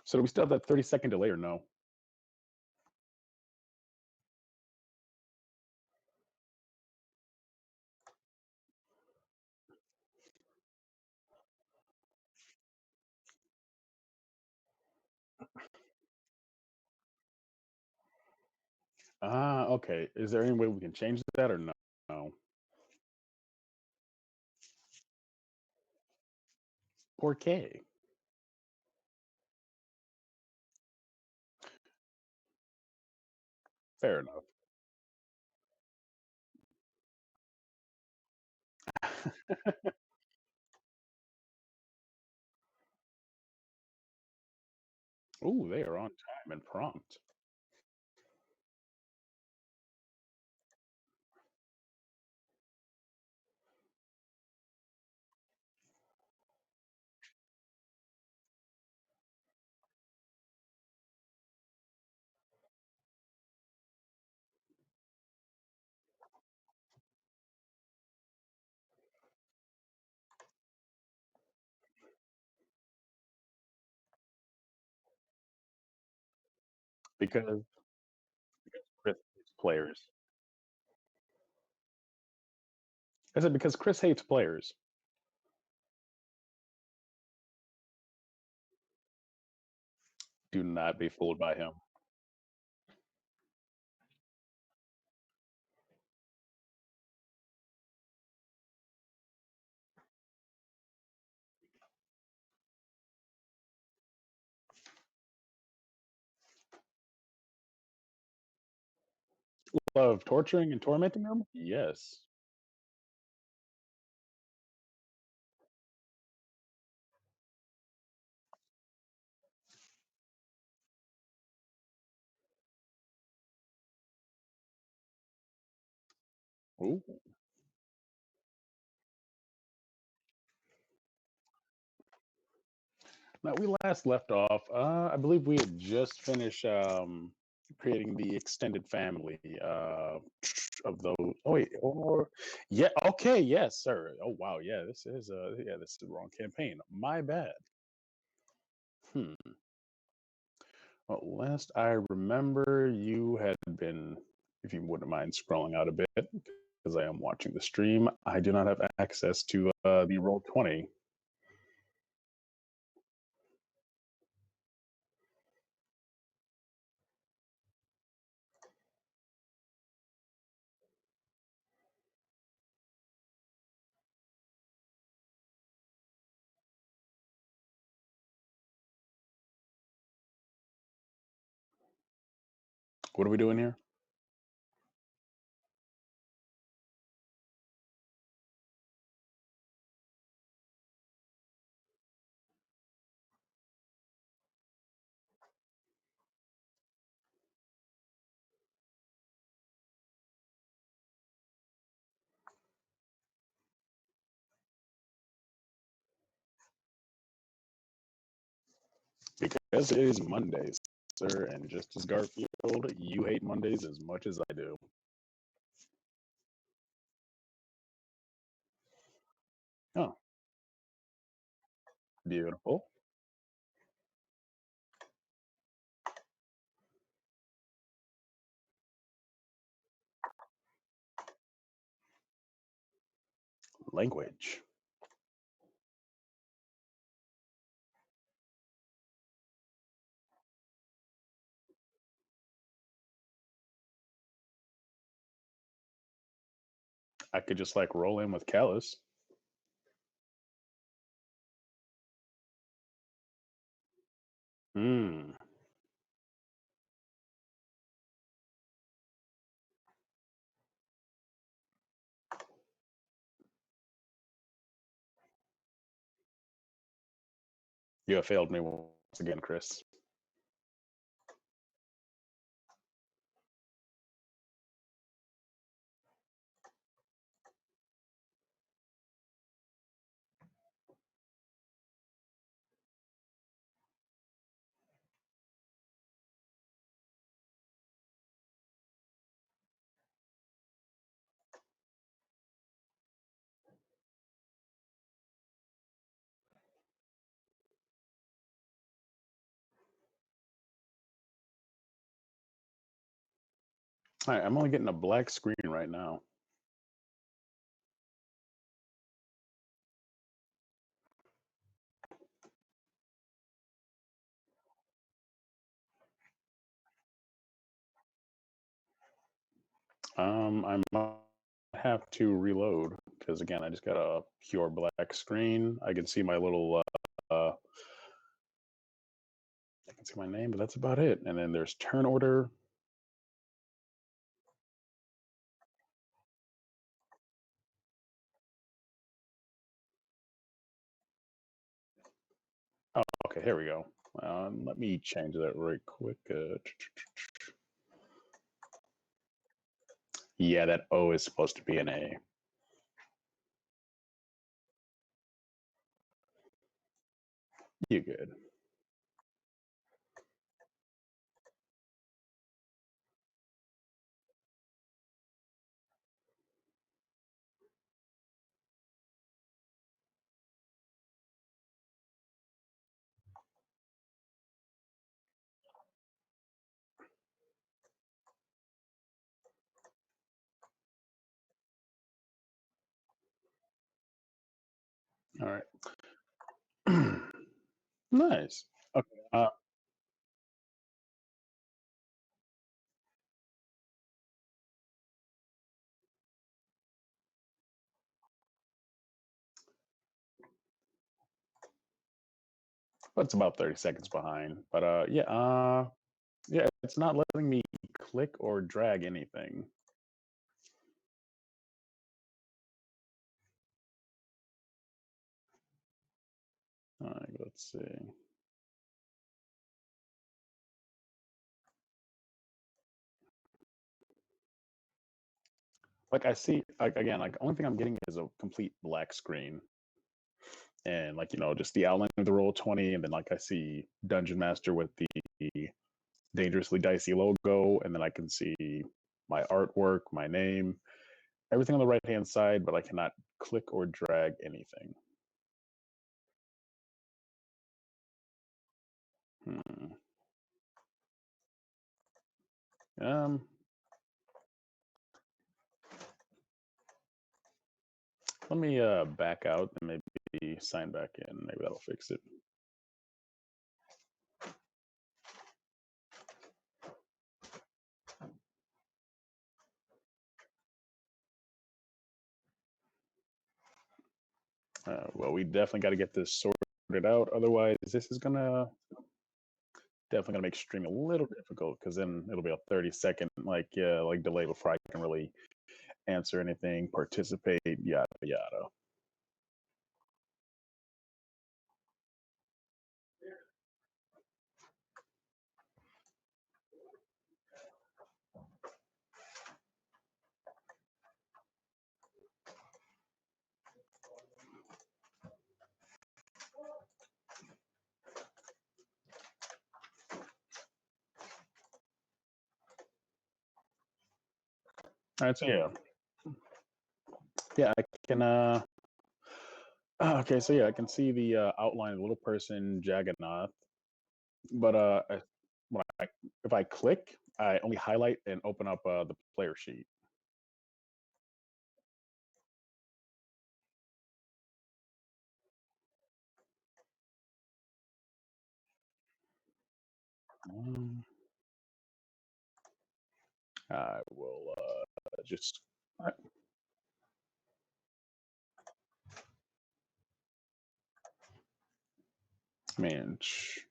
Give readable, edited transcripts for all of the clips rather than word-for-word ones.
So do we still have that 30-second delay or no? Ah, okay. Is there any way we can change that or no? No. Por qué? Fair enough. Ooh, they are on time and prompt. Because Chris hates players. I said because Chris hates players. Do not be fooled by him. Love torturing and tormenting him? Yes. Ooh. Now we last left off. I believe we had just finished creating the extended family of those. Oh wait, or yeah, okay, yes, sir. Oh wow, yeah, this is the wrong campaign. My bad. Hmm. Well, last I remember, you had been, if you wouldn't mind scrolling out a bit, because I am watching the stream. I do not have access to the roll 20. What are we doing here? Because it is Mondays, sir, and just as Garfield, you hate Mondays as much as I do. Oh, beautiful. Language. I could just like roll in with Callus. Hmm. You have failed me once again, Chris. All right, I'm only getting a black screen right now. I might have to reload because again, I just got a pure black screen. I can see my little, I can see my name, but that's about it. And then there's turn order. Oh, okay, here we go. Let me change that right quick. Yeah, that O is supposed to be an A. You good? All right. Nice. Okay. It's about 30 seconds behind. But yeah, it's not letting me click or drag anything. All right, let's see. Like I see, like again, like the only thing I'm getting is a complete black screen, and like just the outline of the roll 20, and then like I see Dungeon Master with the dangerously dicey logo, and then I can see my artwork, my name, everything on the right hand side, but I cannot click or drag anything. Hmm. Um, Let me back out and maybe sign back in. Maybe that'll fix it. Well, we definitely got to get this sorted out. Otherwise, this is gonna definitely gonna make streaming a little difficult because then it'll be a 30-second like delay before I can really answer anything, participate, yada yada. All right, so yeah, I can. Okay, so yeah, I can see the outline of the little person Jagannath, but when if I click, I only highlight and open up the player sheet. Um, I will just manage.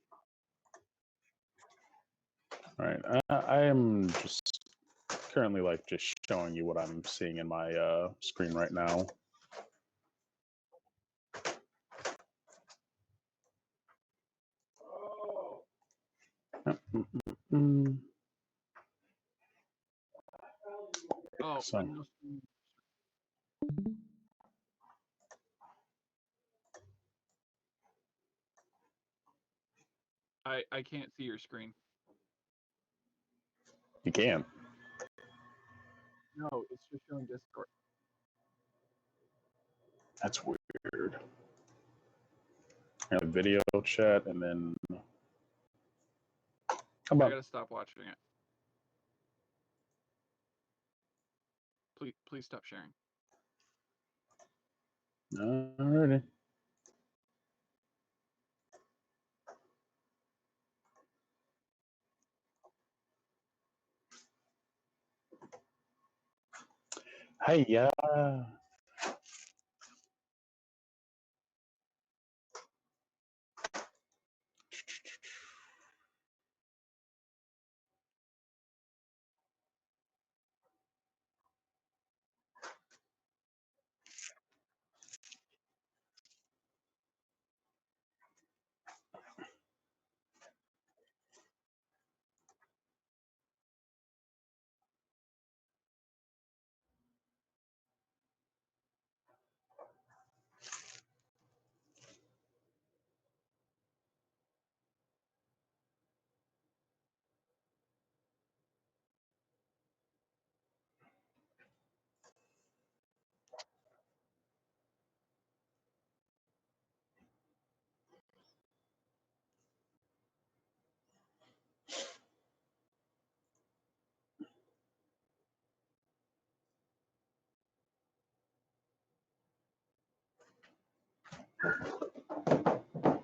All right, I am just currently like just showing you what I'm seeing in my screen right now. Mm. Oh, So I can't see your screen. you can. No, it's just showing Discord. That's weird. Video chat and then how I about gotta stop watching it. please stop sharing. Alrighty. Hey, yeah.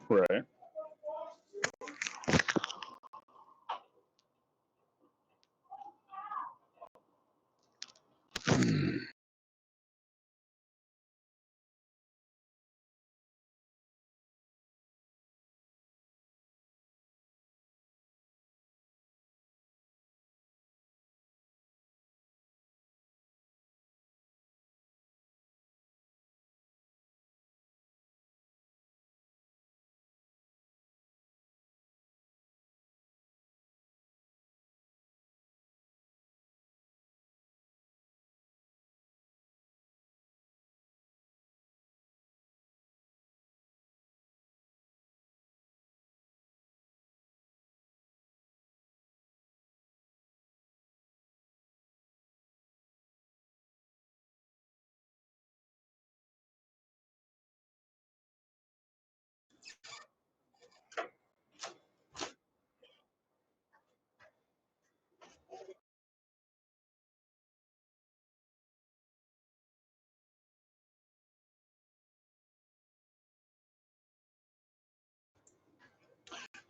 Right.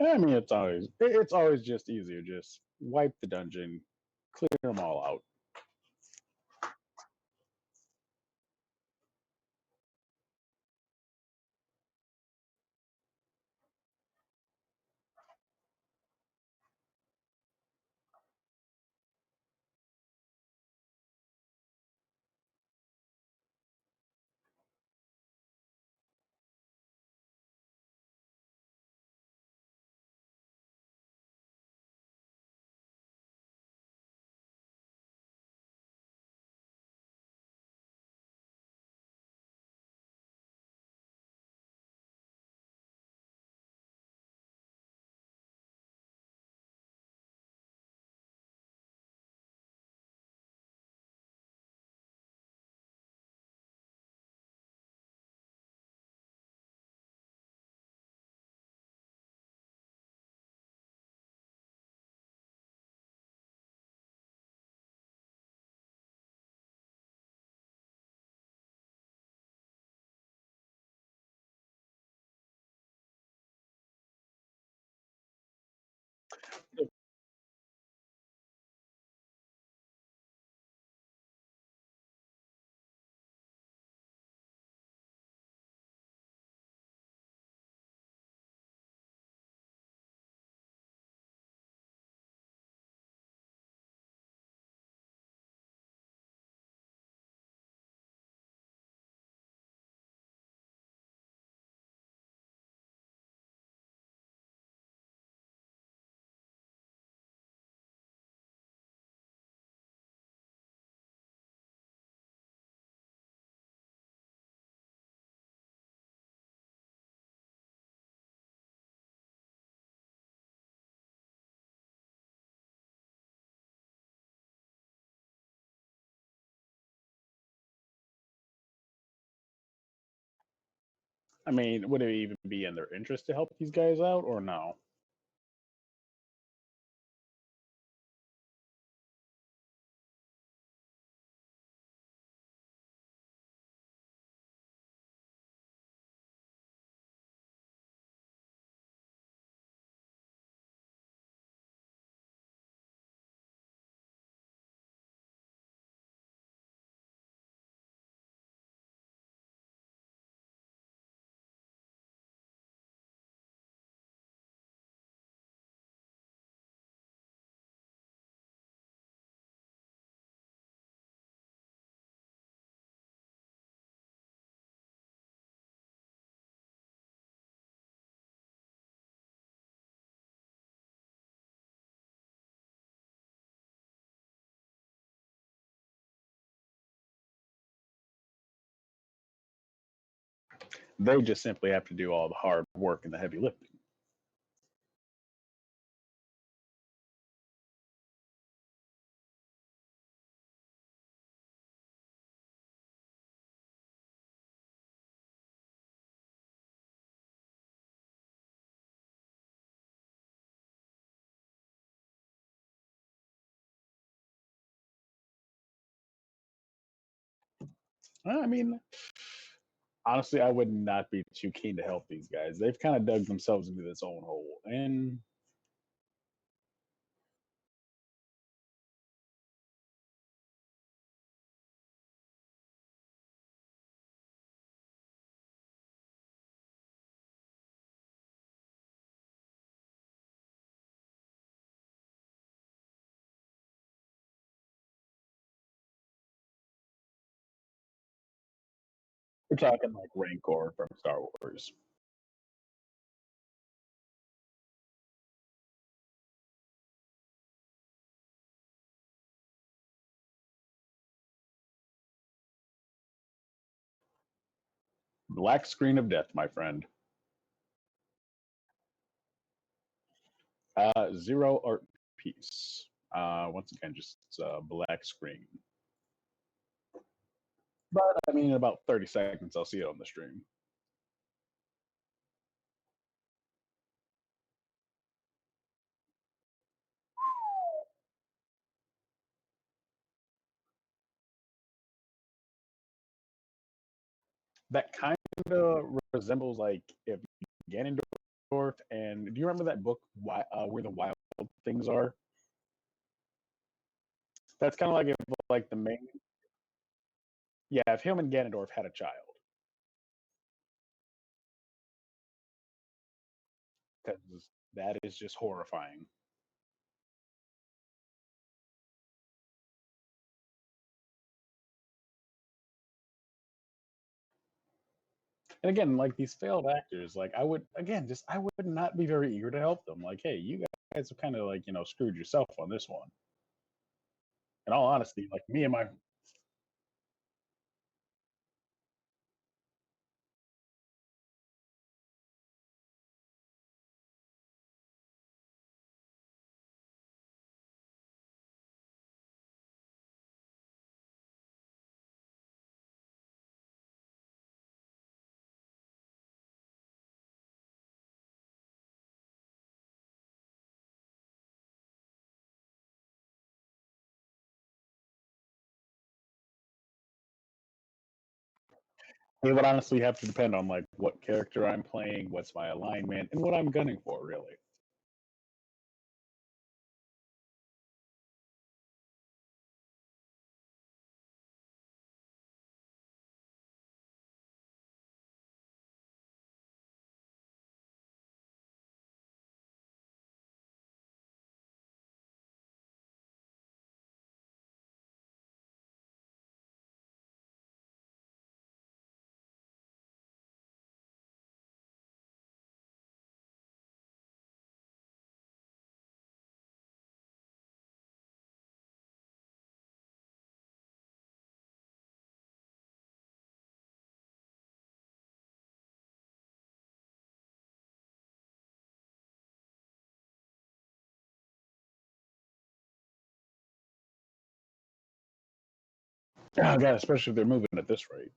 I mean, it's always just easier. Just wipe the dungeon, clear them all out. I mean, would it even be in their interest to help these guys out, or no? They just simply have to do all the hard work and the heavy lifting. I mean, honestly, I would not be too keen to help these guys. They've kind of dug themselves into this own hole. And we're talking like Rancor from Star Wars. Black screen of death, my friend. Zero art piece. Once again, just black screen. But I mean, in about 30 seconds, I'll see it on the stream. That kind of resembles like if Ganondorf and do you remember that book, Where the Wild Things Are? That's kind of like if like the main, yeah, if him and Ganondorf had a child, because that is just horrifying. And again, like these failed actors, like I would again just I would not be very eager to help them. Like, hey, you guys have kind of like screwed yourself on this one. In all honesty, like me and my it would honestly have to depend on like what character I'm playing, what's my alignment, and what I'm gunning for, really. Oh god, especially if they're moving at this rate.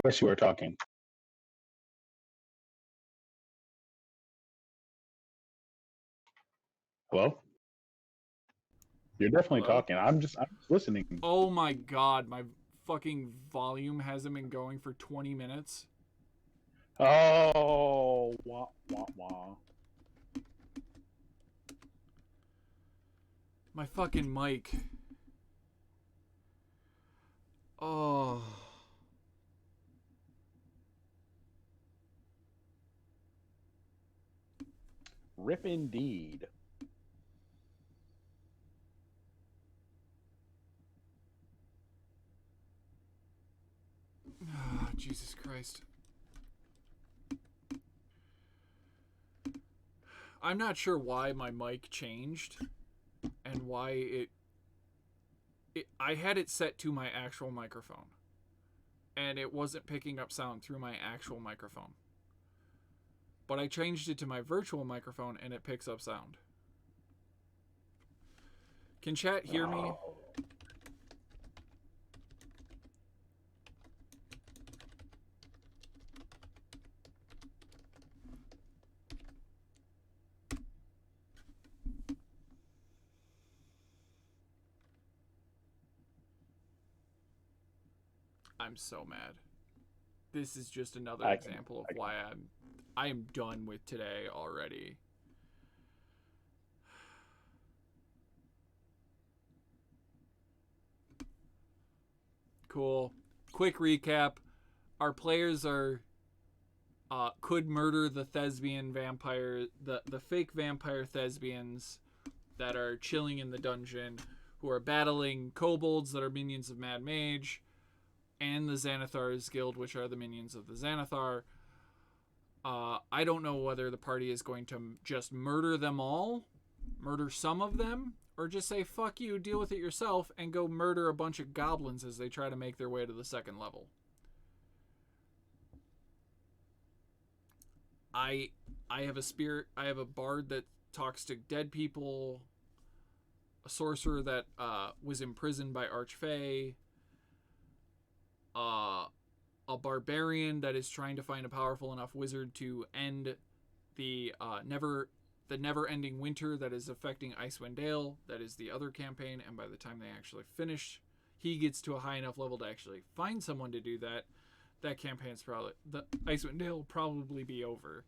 Yes, you are talking. Hello? You're definitely Hello? talking. I'm just listening. Oh my god, my fucking volume hasn't been going for 20 minutes. Oh, wah, wah, wah. My fucking mic. Oh. Rip indeed. Jesus Christ. I'm not sure why my mic changed and why I had it set to my actual microphone and it wasn't picking up sound through my actual microphone. But I changed it to my virtual microphone and it picks up sound. Can chat hear me? Oh. I'm so mad. This is just another I can. example of why I am done with today already. Cool. Quick recap. Our players are could murder the thespian vampire, the fake vampire thespians that are chilling in the dungeon, who are battling kobolds that are minions of Mad Mage, and the Xanathar's guild, which are the minions of the Xanathar. I don't know whether the party is going to just murder them all, murder some of them, or just say, fuck you, deal with it yourself, and go murder a bunch of goblins as they try to make their way to the second level. I have a spirit, I have a bard that talks to dead people, a sorcerer that was imprisoned by Archfey, a barbarian that is trying to find a powerful enough wizard to end the never-ending winter that is affecting Icewind Dale. That is the other campaign, and by the time they actually finish, he gets to a high enough level to actually find someone to do that. That campaign's probably the Icewind Dale will probably be over.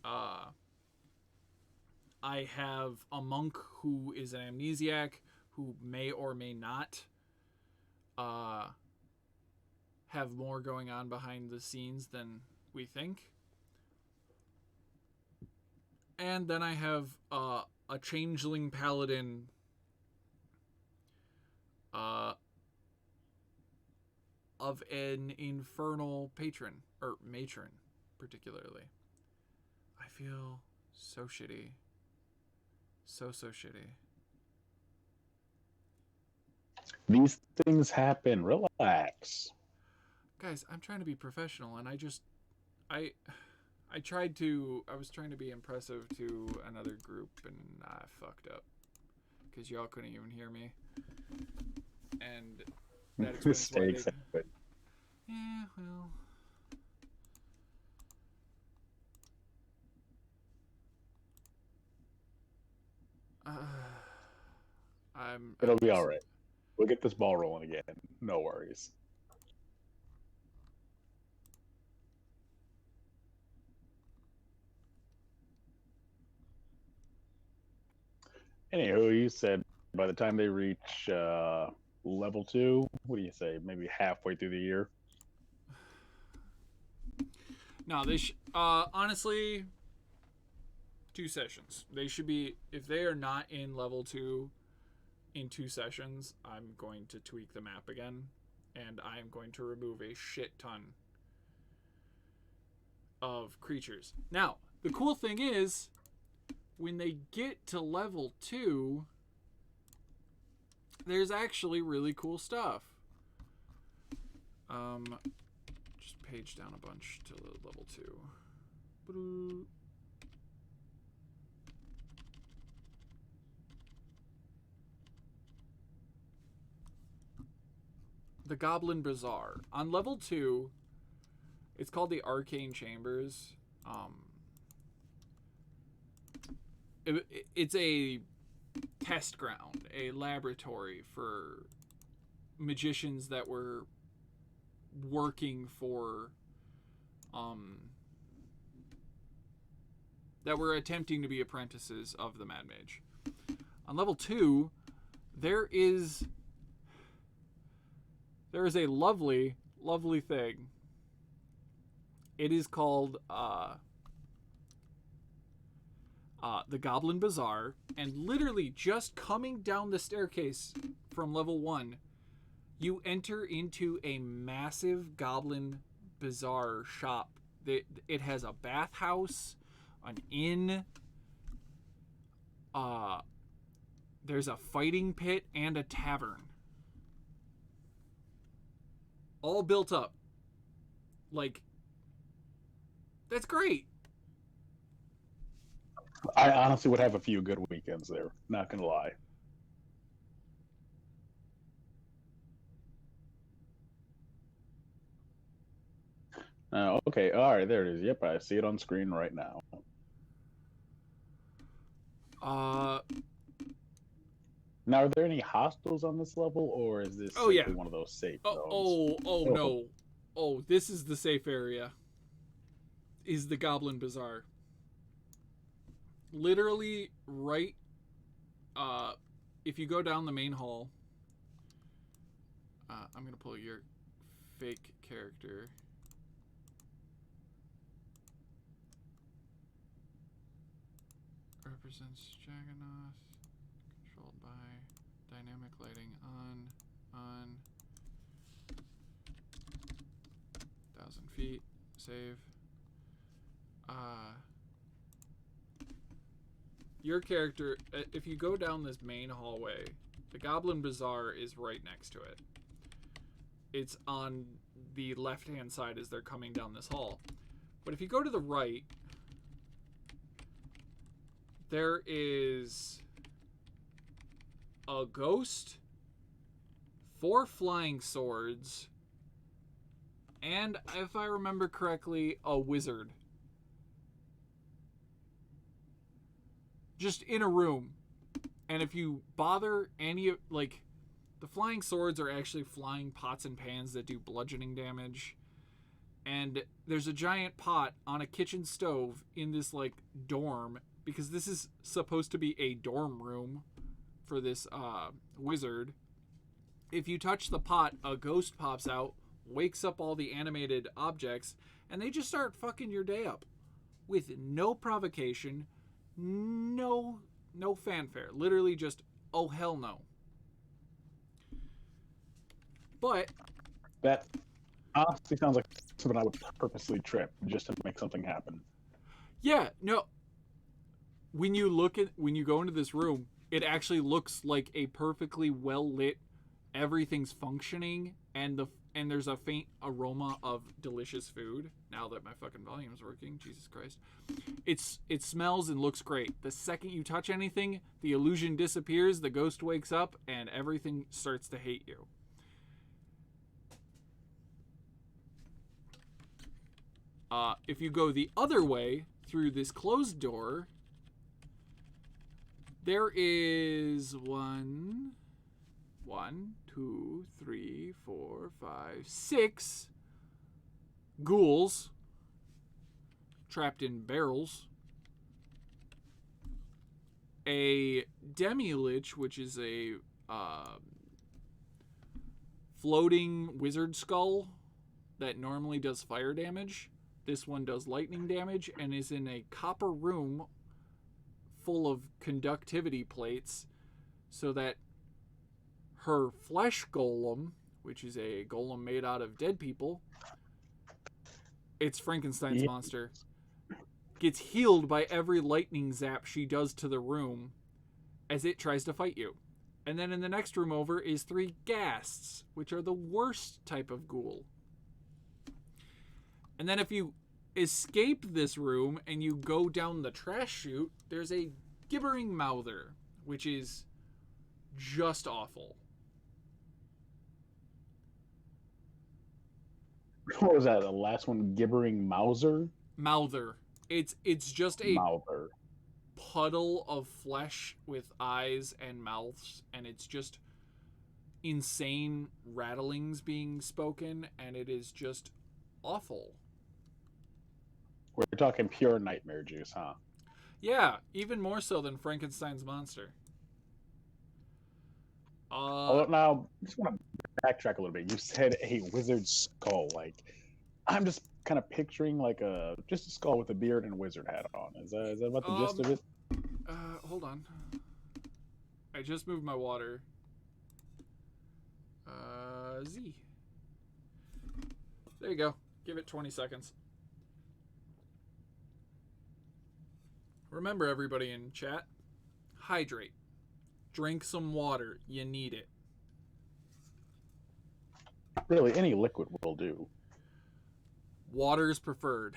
I have a monk who is an amnesiac who may or may not have more going on behind the scenes than we think. And then I have a changeling paladin of an infernal patron, or matron, particularly. I feel so shitty. So shitty. These things happen. Relax. Guys, I'm trying to be professional, and I was trying to be impressive to another group, and I fucked up. Because y'all couldn't even hear me. And that explains why Mistakes happen. Yeah, well. It'll be all right. We'll get this ball rolling again. No worries. Anywho, you said by the time they reach level 2, what do you say? Maybe halfway through the year? No, they honestly, 2 sessions. They should be, if they are not in level 2 in 2 sessions, I'm going to tweak the map again, and I'm going to remove a shit ton of creatures. Now, the cool thing is, when they get to level 2, there's actually really cool stuff. Just page down a bunch to level 2. the Goblin Bazaar. On level 2, it's called the Arcane Chambers. It's a test ground, a laboratory for magicians that were working for, that were attempting to be apprentices of the Mad Mage. On level 2, there is a lovely, lovely thing. It is called the Goblin Bazaar, and literally just coming down the staircase from level 1, you enter into a massive Goblin Bazaar shop. It has a bathhouse, an inn, there's a fighting pit, and a tavern. All built up. Like, that's great. I honestly would have a few good weekends there, not gonna lie. Okay, all right, there it is. Yep, I see it on screen right now. Now, are there any hostiles on this level, or is this simply one of those safe zones? No. Oh, this is the safe area. Is the Goblin Bazaar. Literally right, if you go down the main hall, I'm going to pull your fake character. Represents Jagannath, controlled by dynamic lighting on 1,000 feet, save. Your character, if you go down this main hallway, the Goblin Bazaar is right next to it. It's on the left-hand side as they're coming down this hall. But if you go to the right, there is a ghost, 4 flying swords, and, if I remember correctly, a wizard. Just in a room. And if you bother any of, like, the flying swords are actually flying pots and pans that do bludgeoning damage. And there's a giant pot on a kitchen stove in this, like, dorm, because this is supposed to be a dorm room for this wizard. If you touch the pot, a ghost pops out, wakes up all the animated objects, and they just start fucking your day up with no provocation, no fanfare. Literally just, oh hell no. But that honestly sounds like something I would purposely trip just to make something happen. Yeah, no. When you go into this room, it actually looks like a perfectly well lit, everything's functioning, and there's a faint aroma of delicious food. Now that my fucking volume's working, Jesus Christ. It smells and looks great. The second you touch anything, the illusion disappears, the ghost wakes up, and everything starts to hate you. If you go the other way, through this closed door, there is 1, 2, 3, 4, 5, 6 ghouls trapped in barrels. A demi-lich, which is a floating wizard skull that normally does fire damage. This one does lightning damage and is in a copper room full of conductivity plates so that her flesh golem, which is a golem made out of dead people, it's Frankenstein's monster, gets healed by every lightning zap she does to the room as it tries to fight you. And then in the next room over is 3 ghasts, which are the worst type of ghoul. And then if you escape this room and you go down the trash chute, there's a gibbering mouther, which is just awful. What was that? The last one, Gibbering Mauser? Mouther. It's just a Mouther. puddle of flesh with eyes and mouths, and it's just insane rattlings being spoken, and it is just awful. We're talking pure nightmare juice, huh? Yeah, even more so than Frankenstein's monster. Although now, I just want to backtrack a little bit. You said a wizard's skull. Like, I'm just kind of picturing like just a skull with a beard and a wizard hat on. Is that about the gist of it? Hold on. I just moved my water. Z. There you go. Give it 20 seconds. Remember, everybody in chat, hydrate. Drink some water. You need it. Really, any liquid will do. Water's preferred.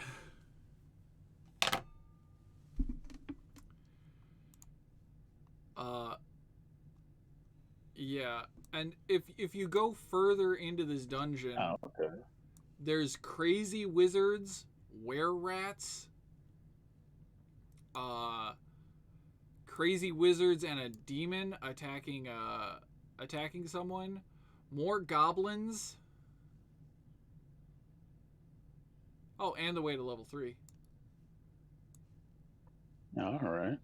Yeah, and if you go further into this dungeon, okay. There's crazy wizards, were-rats, crazy wizards, and a demon attacking someone. More goblins. Oh, and the way to level 3. All right.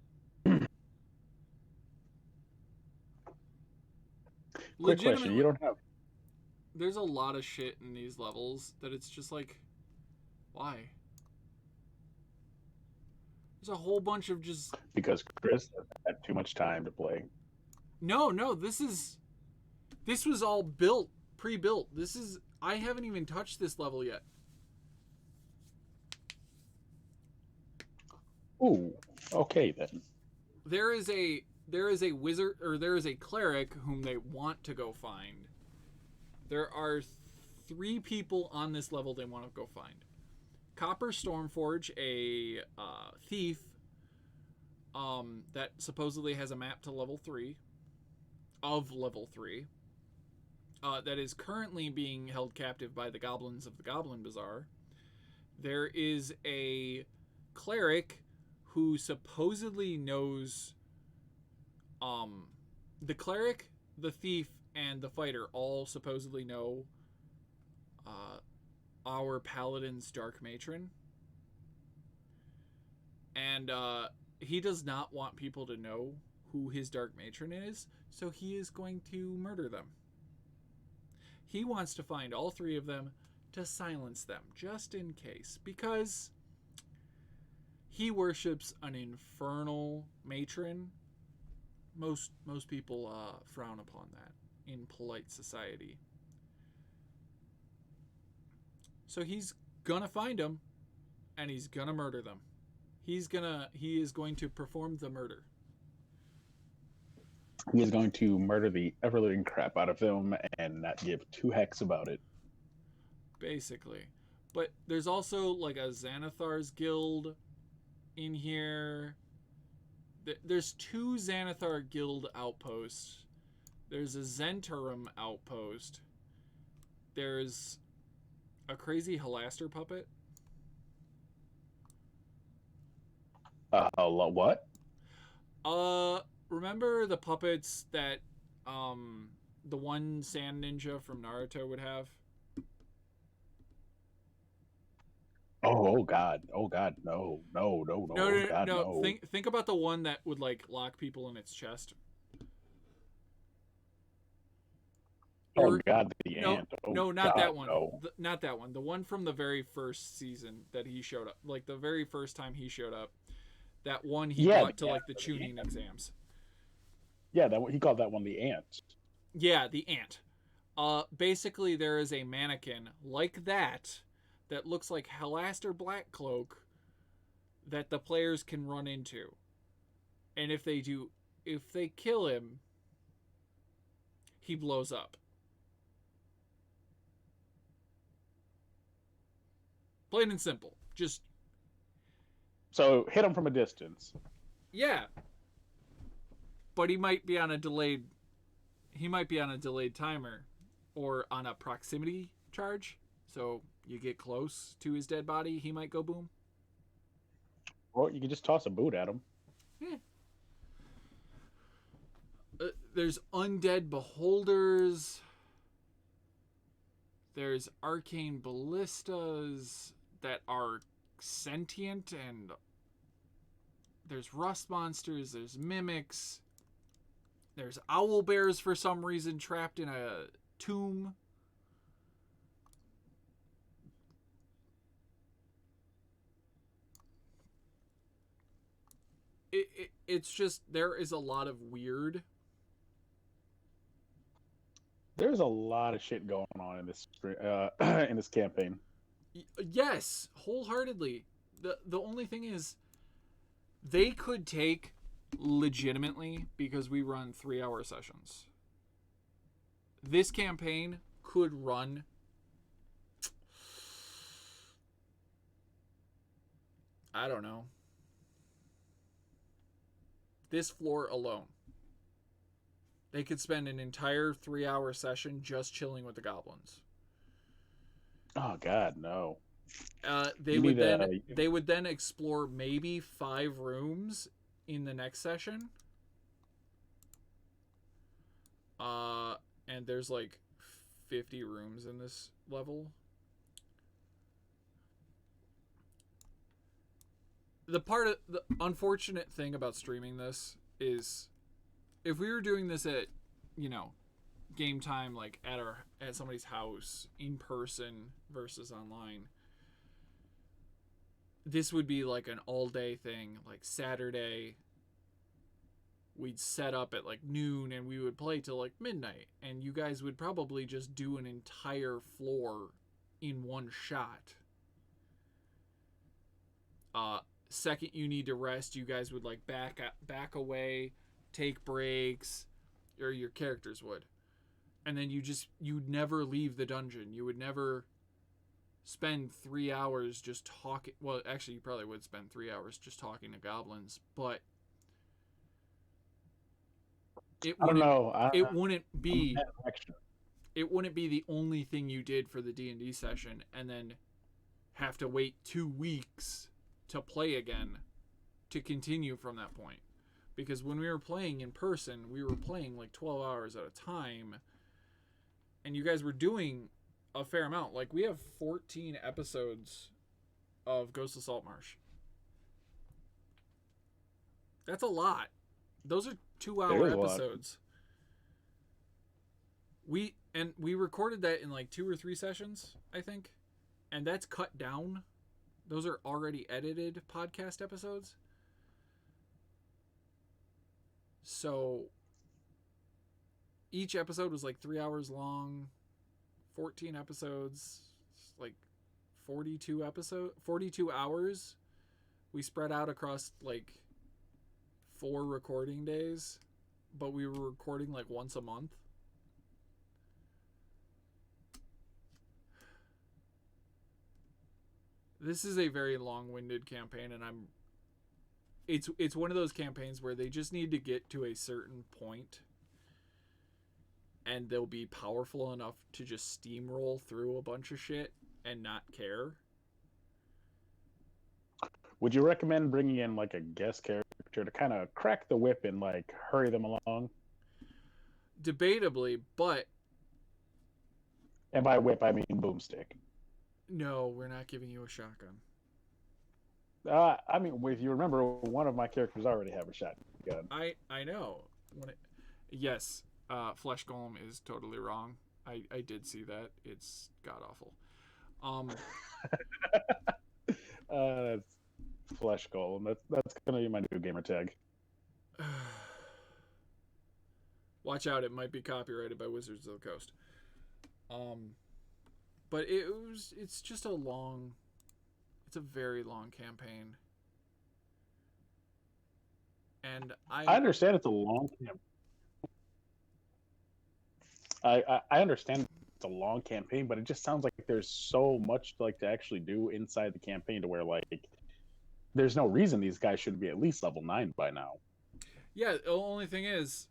Quick question: you don't have? There's a lot of shit in these levels that it's just like, why? There's a whole bunch of just Because Chris had too much time to play. No, this was all built, pre-built. I haven't even touched this level yet. Ooh, okay then. There is a wizard, or there is a cleric whom they want to go find. There are 3 people on this level they want to go find. Copper Stormforge, a thief that supposedly has a map to level 3, that is currently being held captive by the goblins of the Goblin Bazaar. There is a cleric who supposedly knows the cleric, the thief, and the fighter all supposedly know our paladin's dark matron, and he does not want people to know who his dark matron is, so he is going to murder them. He wants to find all 3 of them to silence them, just in case, because he worships an infernal matron. Most people frown upon that in polite society. So he's gonna find them, and he's gonna murder them. He is going to perform the murder. He is going to murder the ever-living crap out of them and not give 2 hecks about it. Basically. But there's also like a Xanathar's guild in here. There's 2 Xanathar guild outposts. There's a Zentarum outpost. There's a crazy Halaster puppet. What? Remember the puppets that the one sand ninja from Naruto would have? Oh God! Oh God! No! No! No! No! No, God, no. Think about the one that would like lock people in its chest. Oh God, the ant. Oh, no, not God, that one. No. Not that one. The one from the very first season that he showed up. Like the very first time he showed up. That one he brought to like the tuning exams. Yeah, that he called that one the ant. Yeah, the ant. Basically there is a mannequin like that looks like Halaster Blackcloak that the players can run into. And if they kill him, he blows up. Plain and simple. Just so hit him from a distance. Yeah. But he might be on a delayed timer or on a proximity charge. So you get close to his dead body, he might go boom. Or you can just toss a boot at him. Yeah. There's undead beholders. There's arcane ballistas that are sentient, and there's rust monsters. There's mimics. There's owl bears for some reason trapped in a tomb. It's just, there is a lot of weird. There's a lot of shit going on in this in this campaign. Yes, wholeheartedly. The only thing is, they could take legitimately, because we run 3-hour sessions. This campaign could run I don't know. This floor alone. They could spend an entire 3-hour session just chilling with the goblins. Oh God, no. They would then explore maybe 5 rooms in the next session. And there's like 50 rooms in this level. The unfortunate thing about streaming this is, if we were doing this at, game time, like at somebody's house in person versus online, this would be like an all day thing. Like Saturday, we'd set up at like noon and we would play till like midnight, and you guys would probably just do an entire floor in one shot. Second you need to rest, you guys would like back away, take breaks, or your characters would. And then you'd never leave the dungeon. You would never spend 3 hours just talking. Well, actually, you probably would spend 3 hours just talking to goblins, but it wouldn't be the only thing you did for the D&D session, and then have to wait 2 weeks to play again to continue from that point. Because when we were playing in person, we were playing like 12 hours at a time, and you guys were doing a fair amount. Like, we have 14 episodes of Ghost of Saltmarsh. That's a lot. Those are 2-hour episodes. We recorded that in like 2 or 3 sessions, I think. And that's cut down. Those are already edited podcast episodes. So each episode was like 3 hours long, 14 episodes, like 42 hours. We spread out across like 4 recording days, but we were recording like once a month. This is a very long-winded campaign, and it's one of those campaigns where they just need to get to a certain point, and they'll be powerful enough to just steamroll through a bunch of shit and not care. Would you recommend bringing in like a guest character to kind of crack the whip and like hurry them along? Debatably, but... And by whip, I mean boomstick. No, we're not giving you a shotgun. I mean, if you remember, one of my characters already have a shotgun. I know. Yes, Flesh Golem is totally wrong. I did see that. It's god-awful. That's Flesh Golem. That's gonna be my new gamer tag. Watch out, it might be copyrighted by Wizards of the Coast. But it's just it's a very long campaign. And I understand it's a long campaign. I understand it's a long campaign, but it just sounds like there's so much like to actually do inside the campaign to where like there's no reason these guys should be at least level 9 by now. Yeah, the only thing is,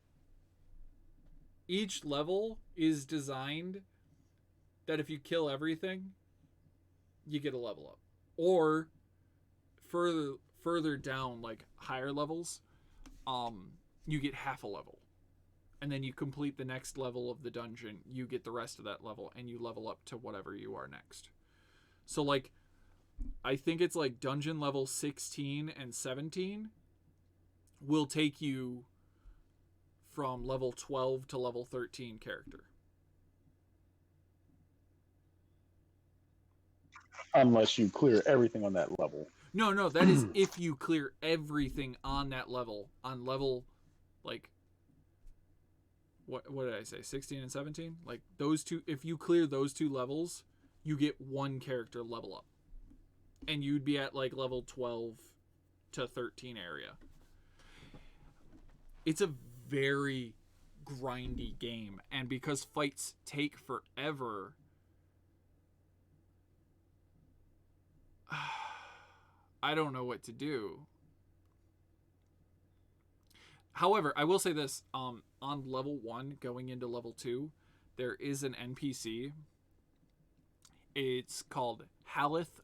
each level is designed that if you kill everything, you get a level up. Or further down, like higher levels, you get half a level. And then you complete the next level of the dungeon, you get the rest of that level, and you level up to whatever you are next. So, like, I think it's like dungeon level 16 and 17 will take you from level 12 to level 13 character. Unless you clear everything on that level. No, that is if you clear everything on that level, on level, like, what did I say, 16 and 17? Like, those two, if you clear those two levels, you get one character level up. And you'd be at, like, level 12 to 13 area. It's a very grindy game, and because fights take forever, I don't know what to do. However, I will say this, on level 1 going into level 2, there is an NPC. It's called Haleth.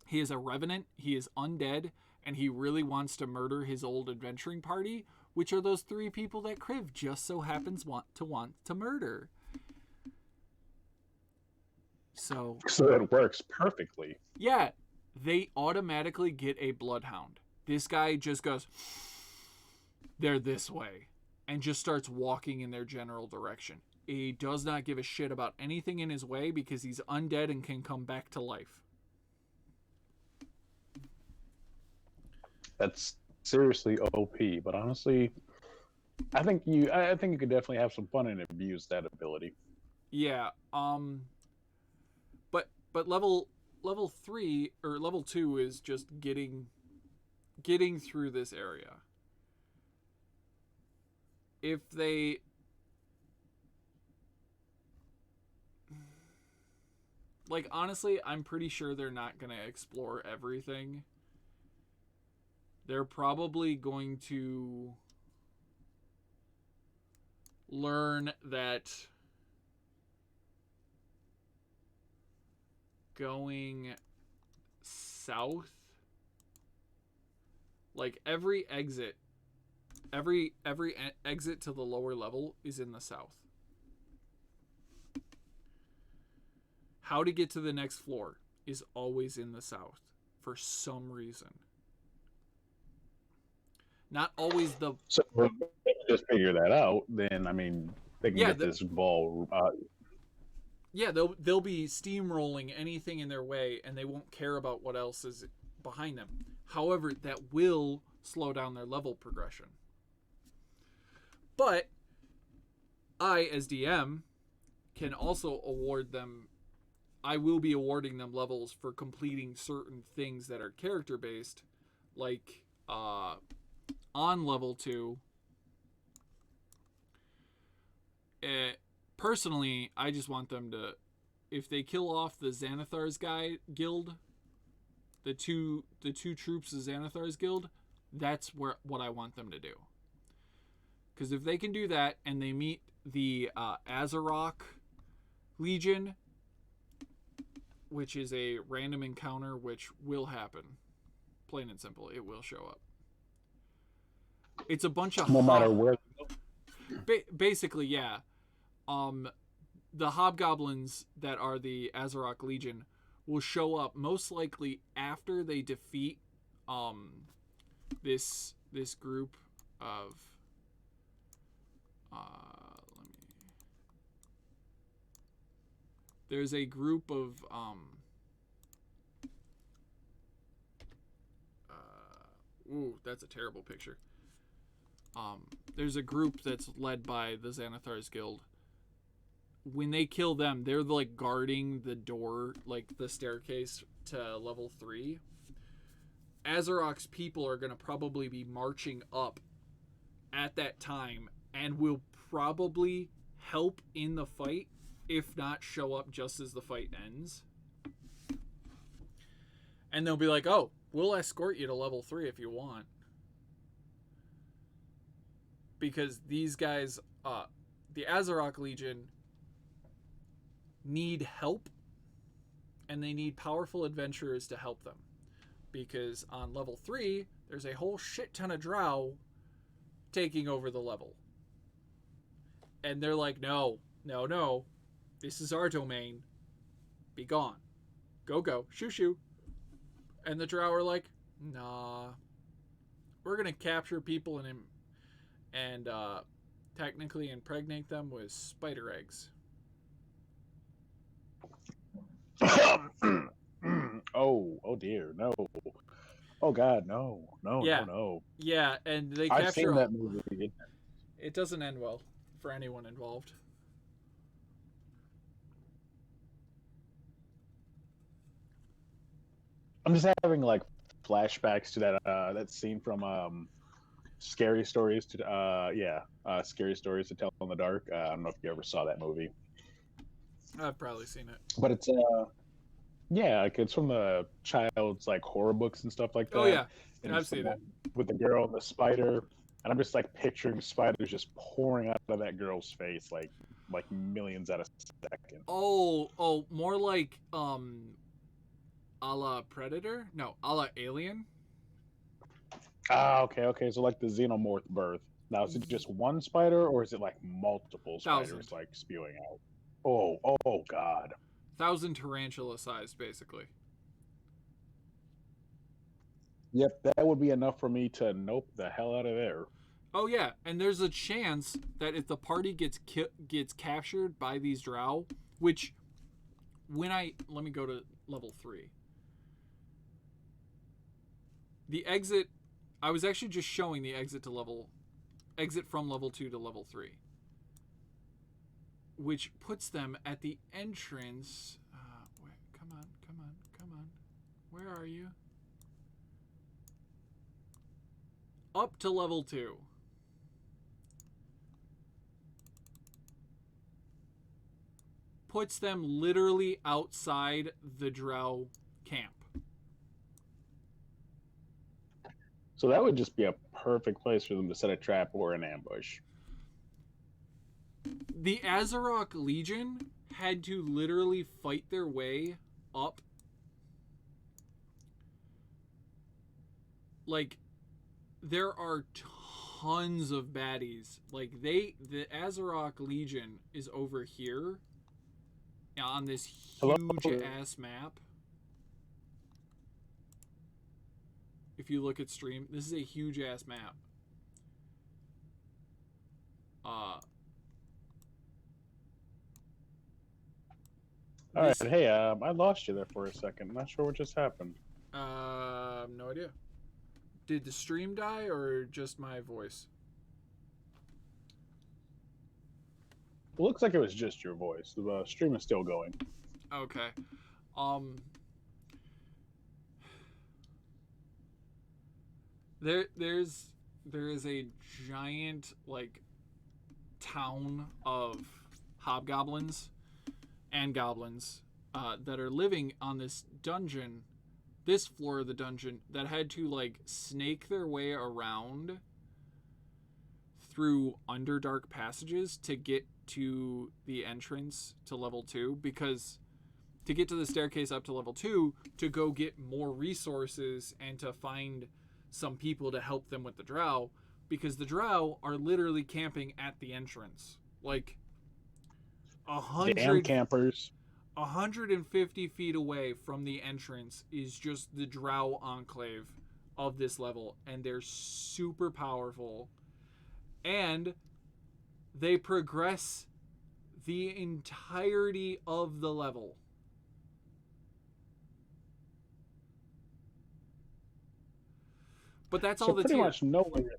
He is a revenant, he is undead, and he really wants to murder his old adventuring party, which are those 3 people that Kriv just so happens want to murder. So it works perfectly. Yeah, they automatically get a bloodhound. This guy just goes, they're this way, and just starts walking in their general direction. He does not give a shit about anything in his way because he's undead and can come back to life. That's seriously OP, but honestly, I think you could definitely have some fun and abuse that ability. Yeah, but level 3 or level 2 is just getting through this area. If they like, honestly, I'm pretty sure they're not going to explore everything. They're probably going to learn that going south, like every exit to the lower level is in the south. How to get to the next floor is always in the south for some reason. Not always the... So if they just figure that out, then, I mean, they can get this ball... yeah, they'll be steamrolling anything in their way, and they won't care about what else is behind them. However, that will slow down their level progression. But I, as DM, can also award them... I will be awarding them levels for completing certain things that are character-based, like on level 2. Personally, I just want them to, if they kill off the Xanathar's guild, the two troops of Xanathar's guild, that's what I want them to do. Because if they can do that and they meet the Azarok Legion, which is a random encounter which will happen, plain and simple, it will show up. It's a bunch of... No matter where... Basically, yeah. The hobgoblins that are the Azarok Legion will show up most likely after they defeat this group of there's a group of ooh, that's a terrible picture. There's a group that's led by the Xanathar's Guild. When they kill them, they're like guarding the door, like the staircase to level 3. Azarok's people are going to probably be marching up at that time and will probably help in the fight, if not show up just as the fight ends. And they'll be like, oh, we'll escort you to level 3 if you want. Because these guys, the Azarok Legion, need help and they need powerful adventurers to help them. Because on level 3, there's a whole shit ton of drow taking over the level. And they're like, no, this is our domain. Be gone. Go, shoo. And the drow are like, nah, we're going to capture people and technically impregnate them with spider eggs. Oh dear, no. Oh God, no. Yeah, and they I've capture seen that movie. It doesn't end well for anyone involved. I'm just having like flashbacks to that scene from Scary Stories to Scary Stories to Tell in the Dark. I don't know if you ever saw that movie, I've probably seen it. but it's like it's from the child's like horror books and stuff like that. Oh yeah, and I've seen it with the girl and the spider, and I'm just like picturing spiders just pouring out of that girl's face like millions at a second. Oh, more like a la Predator? No, a la Alien. Ah, okay. So like the xenomorph birth. Now is it just one spider or is it like multiple spiders like spewing out? Oh God. 1,000 tarantula sized, basically. Yep, that would be enough for me to nope the hell out of there. Oh yeah, and there's a chance that if the party gets captured by these drow, which let me go to level 3. The exit, I was actually just showing the exit from level 2 to level 3, which puts them at the entrance. Come on. Where are you? Up to level 2. Puts them literally outside the drow camp. So that would just be a perfect place for them to set a trap or an ambush. The Azarok Legion had to literally fight their way up. Like, there are tons of baddies. Like, the Azarok Legion is over here on this huge ass map. If you look at stream, this is a huge ass map. All right, hey, I lost you there for a second. Not sure what just happened. No idea. Did the stream die or just my voice? It looks like it was just your voice. The stream is still going. Okay. There is a giant like town of hobgoblins and goblins that are living on this dungeon, this floor of the dungeon, that had to like snake their way around through underdark passages to get to the entrance to level 2, because to get to the staircase up to level 2 to go get more resources and to find some people to help them with the drow, because the drow are literally camping at the entrance. Like 100 damn campers. 150 feet away from the entrance is just the drow enclave of this level, and they're super powerful, and they progress the entirety of the level. But that's all that's pretty here. Much nowhere.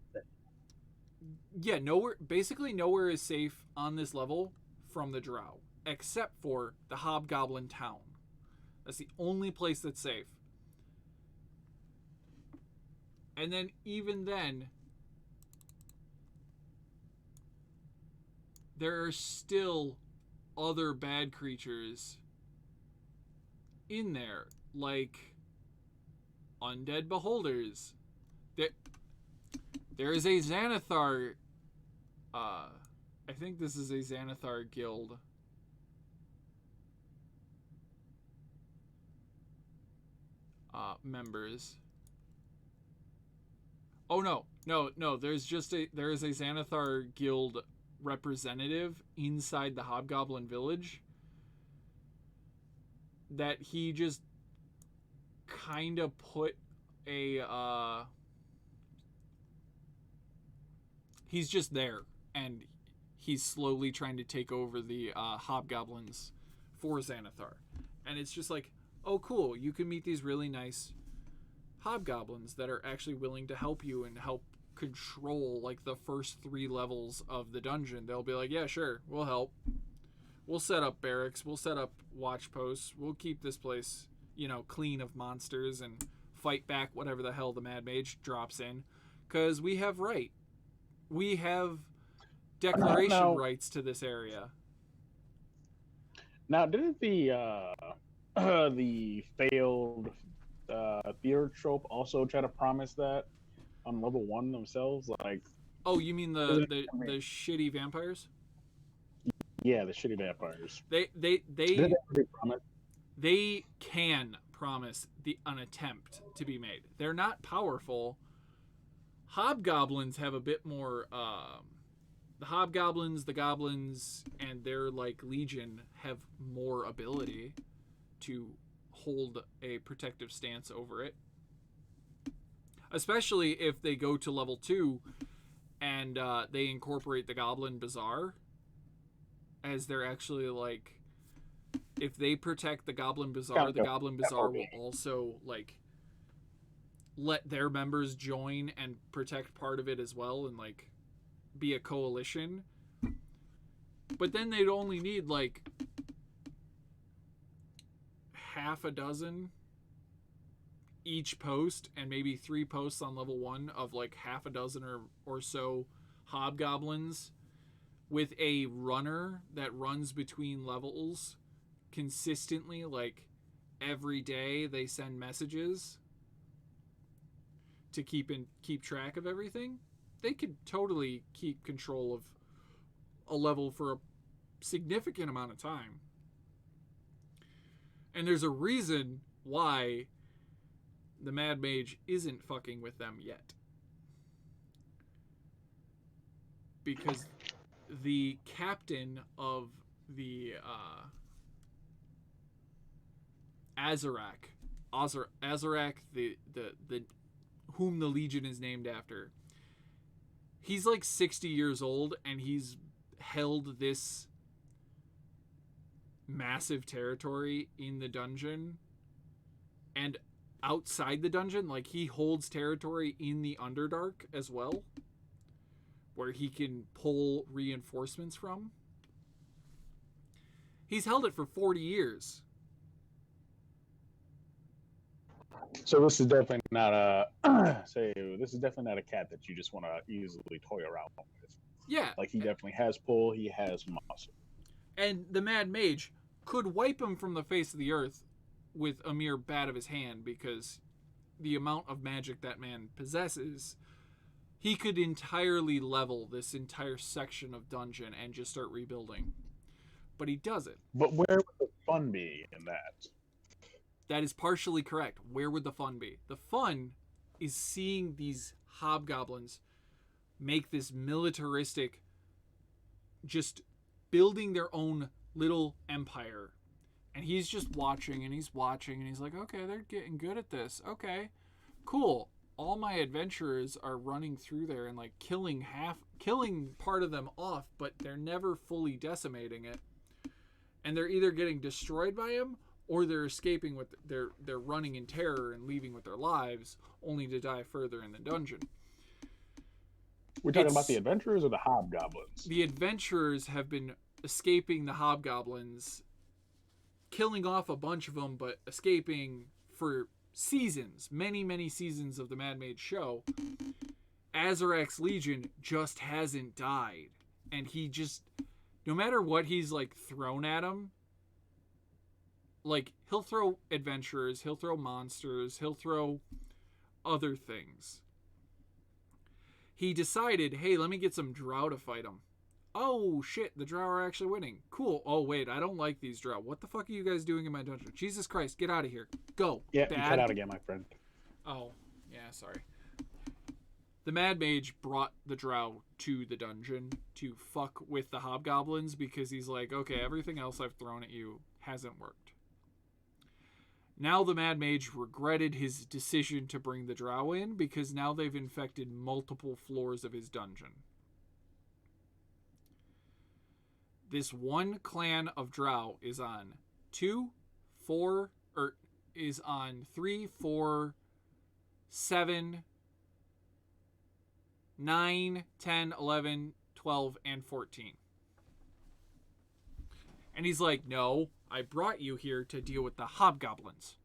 Yeah, basically nowhere is safe on this level from the drow, except for the hobgoblin town. That's the only place that's safe. And then even then, there are still other bad creatures in there, like undead beholders. There is a Xanathar. I think this is a Xanathar guild. members. Oh no! There is a Xanathar guild representative inside the Hobgoblin village that he just kind of put a he's just there, and he's slowly trying to take over the hobgoblins for Xanathar. And it's just like, oh cool, you can meet these really nice hobgoblins that are actually willing to help you and help control like the first 3 levels of the dungeon. They'll be like, yeah, sure, we'll help. We'll set up barracks, we'll set up watch posts, we'll keep this place, clean of monsters and fight back whatever the hell the Mad Mage drops in. Because we have declaration rights to this area. Now, didn't the failed Theotrope also try to promise that on level 1 themselves? Like, oh, you mean the shitty vampires? Yeah, the shitty vampires. They can promise an attempt to be made. They're not powerful. Hobgoblins have a bit more. The hobgoblins, the goblins, and their like legion have more ability to hold a protective stance over it. Especially if they go to level 2 and they incorporate the Goblin Bazaar, as they're actually like, if they protect the Goblin Bazaar, the Goblin Bazaar will also like let their members join and protect part of it as well, and like be a coalition. But then they'd only need like half a dozen each post, and maybe 3 posts on level 1 of like half a dozen or so hobgoblins with a runner that runs between levels consistently. Like every day they send messages to keep track of everything. They could totally keep control of a level for a significant amount of time. And there's a reason why the Mad Mage isn't fucking with them yet. Because the captain of the Azarak, the whom the Legion is named after, he's like 60 years old, and he's held this massive territory in the dungeon and outside the dungeon. Like, he holds territory in the Underdark as well, where he can pull reinforcements from. He's held it for 40 years. So this is definitely not a this is definitely not a cat that you just want to easily toy around with. Yeah. Like, he definitely has pull, he has muscle. And the Mad Mage could wipe him from the face of the earth with a mere bat of his hand, because the amount of magic that man possesses, he could entirely level this entire section of dungeon and just start rebuilding. But he doesn't. But where would the fun be in that? That is partially correct. Where would the fun be? The fun is seeing these hobgoblins make this militaristic, just building their own little empire. And he's just watching, and he's watching, and he's like, okay, they're getting good at this. Okay, cool. All my adventurers are running through there and like killing part of them off, but they're never fully decimating it. And they're either getting destroyed by him, or they're escaping with they're running in terror and leaving with their lives, only to die further in the dungeon. We're talking about the adventurers or the hobgoblins? The adventurers have been escaping the hobgoblins, killing off a bunch of them, but escaping for seasons, many seasons of the Mad Mage show. Azarak's Legion just hasn't died, and he just, no matter what he's like thrown at him, like, he'll throw adventurers, he'll throw monsters, he'll throw other things. He decided, hey, let me get some drow to fight him. Oh shit, the drow are actually winning. Cool. Oh wait, I don't like these drow. What the fuck are you guys doing in my dungeon? Jesus Christ, get out of here. Go. Yeah, you cut Bad. out again, my friend. Oh, yeah, sorry. The Mad Mage brought the drow to the dungeon to fuck with the hobgoblins because he's like, okay, everything else I've thrown at you hasn't worked. Now the Mad Mage regretted his decision to bring the drow in because now they've infected multiple floors of his dungeon. This one clan of drow is on 3, 4, 7, 9, 10, 11, 12, and 14. And he's like, no, I brought you here to deal with the hobgoblins,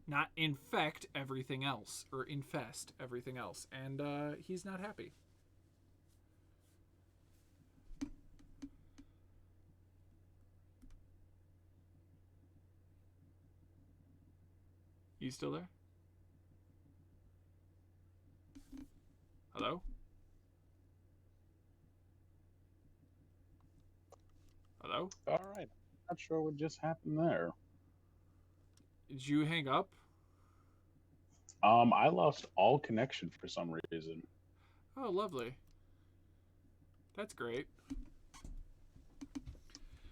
not infect everything else, or infest everything else. And he's not happy. You still there? Hello? Hello? All right. Not sure what just happened there. Did you hang up? I lost all connection for some reason. Oh, lovely. That's great.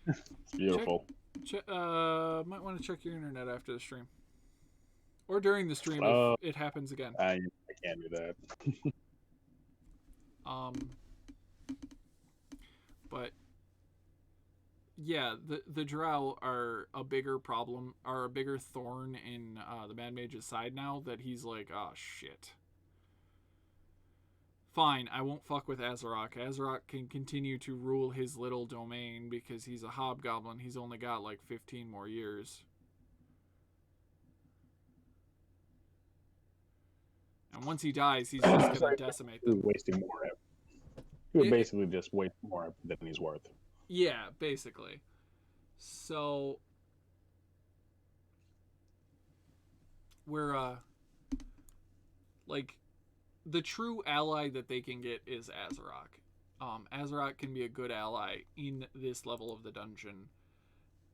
It's beautiful. Might want to check your internet after the stream. Or during the stream if it happens again. I can't do that. But yeah, the drow are a bigger problem, are a bigger thorn in the Mad Mage's side now that he's like, oh shit. Fine, I won't fuck with Azarok. Azarok can continue to rule his little domain because he's a hobgoblin. He's only got like 15 more years. And once he dies, he's just going to decimate them. Wasting more effort. He would basically just waste more effort than he's worth. Yeah, basically. So we're like the true ally that they can get is Azarok. Azarok can be a good ally in this level of the dungeon.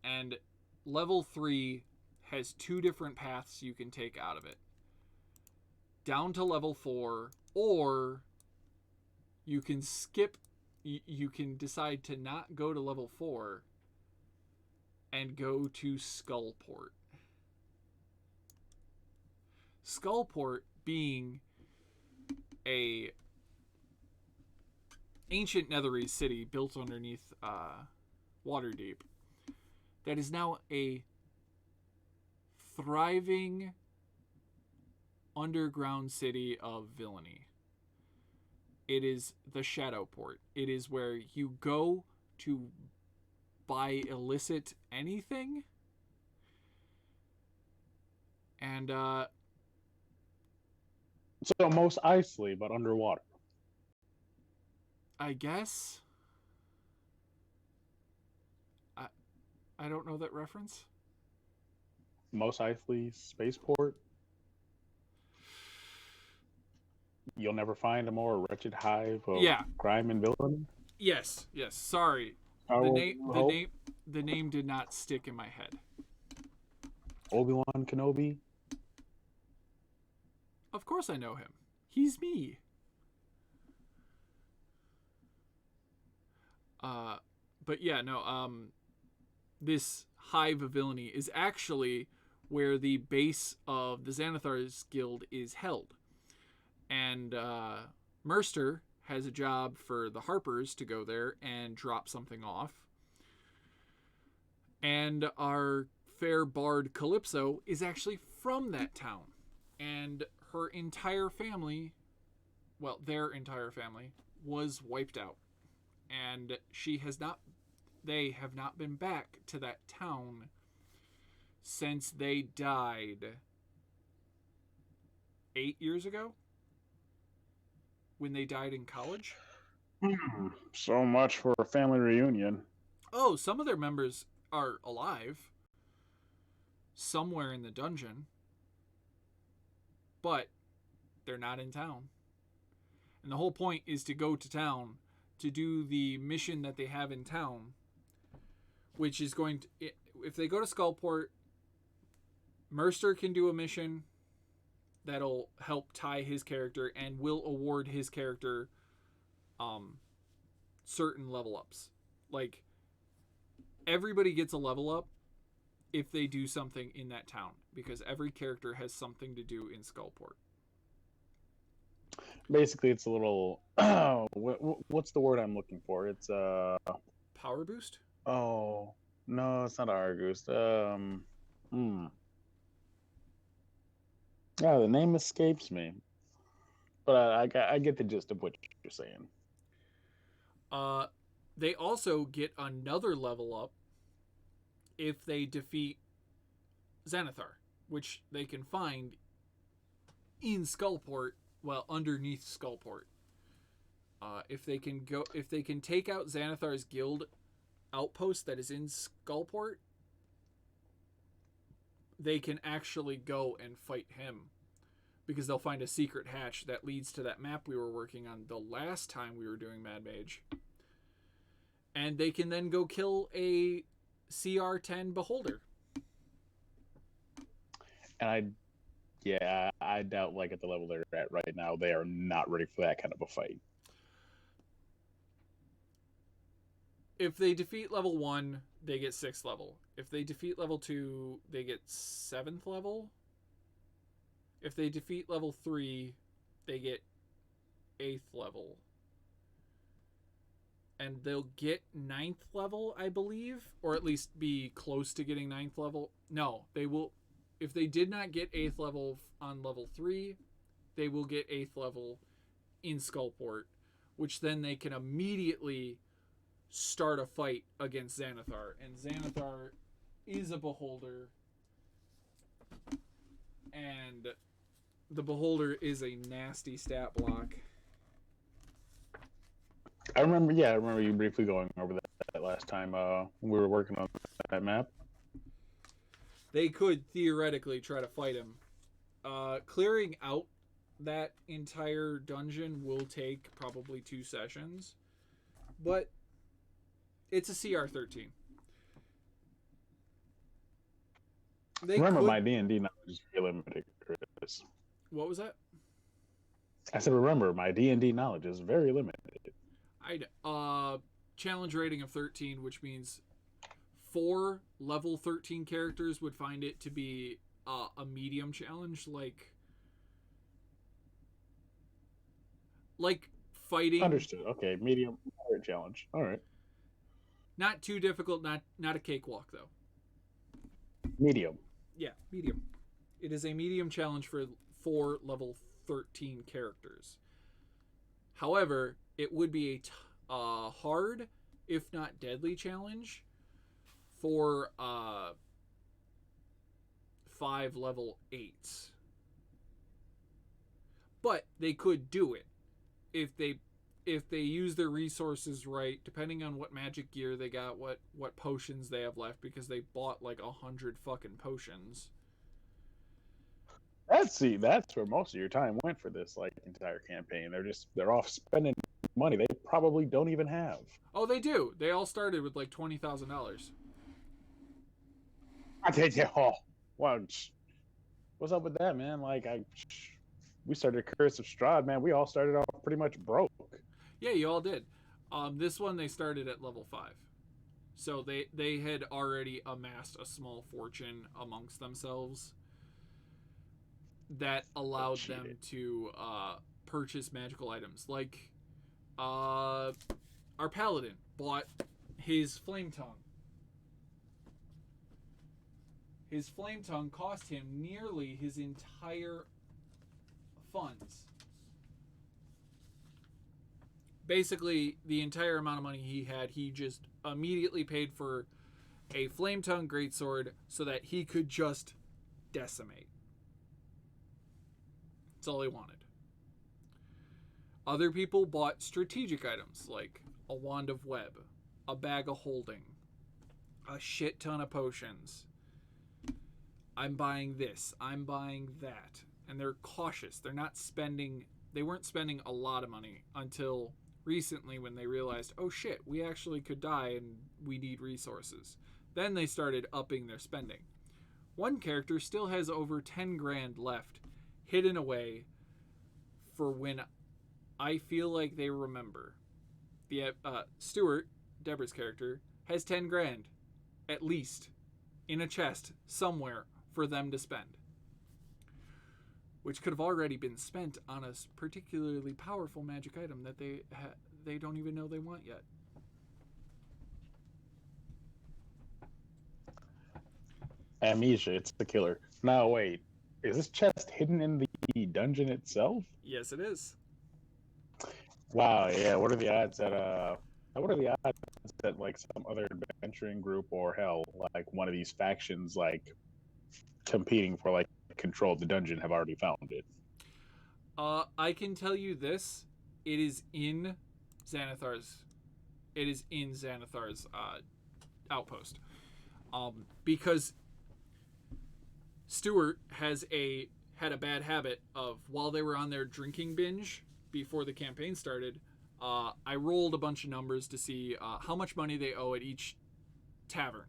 And level 3 has 2 different paths you can take out of it. Down to level 4, or you can skip, you can decide to not go to level 4 and go to Skullport. Skullport being a ancient Netherese city built underneath Waterdeep that is now a thriving underground city of villainy. It is the Shadowport. It is where you go to buy illicit anything. And so Mos Eisley, but underwater. I guess I don't know that reference. Mos Eisley spaceport. You'll never find a more wretched hive of crime and villainy. Yes. Sorry, the name did not stick in my head. Obi-Wan Kenobi. Of course I know him. He's me. But yeah, no. This hive of villainy is actually where the base of the Xanathar's Guild is held. And Merster has a job for the Harpers to go there and drop something off. And our fair bard Calypso is actually from that town. And her entire family, well, their entire family, was wiped out. And they have not been back to that town since they died 8 years ago. When they died in college. So much for a family reunion. Oh, some of their members are alive. Somewhere in the dungeon. But they're not in town. And the whole point is to go to town to do the mission that they have in town, which is going to, if they go to Skullport, Mercer can do a mission that'll help tie his character and will award his character certain level ups. Like, everybody gets a level up if they do something in that town, because every character has something to do in Skullport. Basically, it's a little. What's the word I'm looking for? It's Power boost? Oh no, it's not Argus. Yeah, the name escapes me, but I get the gist of what you're saying. They also get another level up if they defeat Xanathar, which they can find in Skullport, well, underneath Skullport. If they can take out Xanathar's guild outpost that is in Skullport, they can actually go and fight him, because they'll find a secret hatch that leads to that map we were working on the last time we were doing Mad Mage. And they can then go kill a CR10 Beholder. And I doubt, like, at the level they're at right now, they are not ready for that kind of a fight. If they defeat level 1, they get 6th level. If they defeat level 2, they get 7th level. If they defeat level 3, they get 8th level. And they'll get 9th level, I believe, or at least be close to getting 9th level. No, they will. If they did not get 8th level on level 3, they will get 8th level in Skullport, which then they can immediately start a fight against Xanathar. And Xanathar is a Beholder, and the Beholder is a nasty stat block. I remember you briefly going over that last time we were working on that map. They could theoretically try to fight him. Clearing out that entire dungeon will take probably 2 sessions, but it's a CR13. Remember, my D&D knowledge is very limited, Chris. What was that? I said, remember, my D&D knowledge is very limited. Challenge rating of 13, which means 4 level 13 characters would find it to be a medium challenge, like fighting. Understood. Okay, medium challenge. All right. Not too difficult, not a cakewalk though. Medium. Yeah, medium. It is a medium challenge for 4 level 13 characters. However, it would be a hard, if not deadly, challenge for 5 level 8s. But they could do it if they use their resources right, depending on what magic gear they got, what potions they have left, because they bought like 100 fucking potions. That's where most of your time went for this entire campaign. They're off spending money they probably don't even have. Oh, they do. They all started with like $20,000. Oh, wow. What's up with that, man? We started Curse of Strahd, man. We all started off pretty much broke. Yeah, you all did. This one they started at level 5. So they had already amassed a small fortune amongst themselves that allowed them to purchase magical items. Like, our paladin bought his Flame Tongue. His Flame Tongue cost him nearly his entire funds. Basically, the entire amount of money he had, he just immediately paid for a Flame Tongue greatsword so that he could just decimate. That's all he wanted. Other people bought strategic items like a Wand of Web, a Bag of Holding, a shit ton of potions. I'm buying this, I'm buying that. And they're cautious. They weren't spending a lot of money until recently when they realized, oh shit, we actually could die and we need resources. Then they started upping their spending. One character still has over 10 grand left, hidden away for when I feel like they remember. The Stuart, Deborah's character, has 10 grand, at least, in a chest somewhere for them to spend. Which could have already been spent on a particularly powerful magic item that they don't even know they want yet. Amnesia, it's the killer. Now wait, is this chest hidden in the dungeon itself? Yes, it is. Wow, yeah. What are the odds that what are the odds that like some other adventuring group or hell like one of these factions like competing for like control of the dungeon have already found it? I can tell you this: it is in Xanathar's. It is in Xanathar's outpost, because Stuart had a bad habit of, while they were on their drinking binge before the campaign started, I rolled a bunch of numbers to see how much money they owe at each tavern.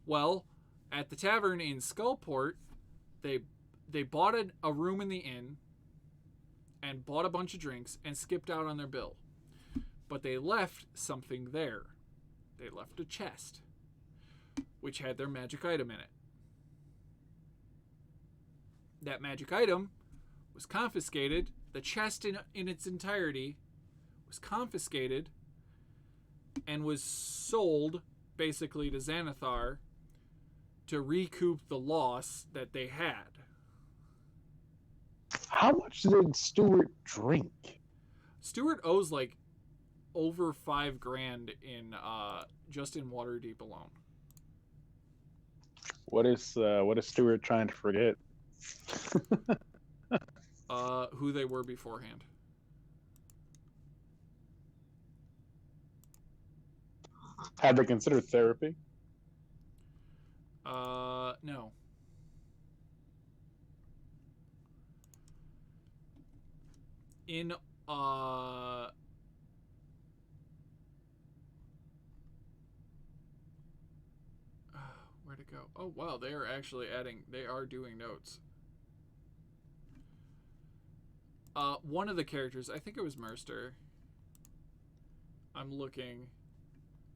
Well, at the tavern in Skullport, they bought a room in the inn and bought a bunch of drinks and skipped out on their bill. But they left something there. They left a chest, which had their magic item in it. That magic item was confiscated. The chest in its entirety was confiscated and was sold basically to Xanathar to recoup the loss that they had. How much did Stuart drink? Stuart owes like over 5 grand in just in Waterdeep alone. What is Stuart trying to forget? Who they were beforehand. Have they considered therapy? No. In where'd it go? Oh wow, they are doing notes. One of the characters, I think it was Merster. I'm looking.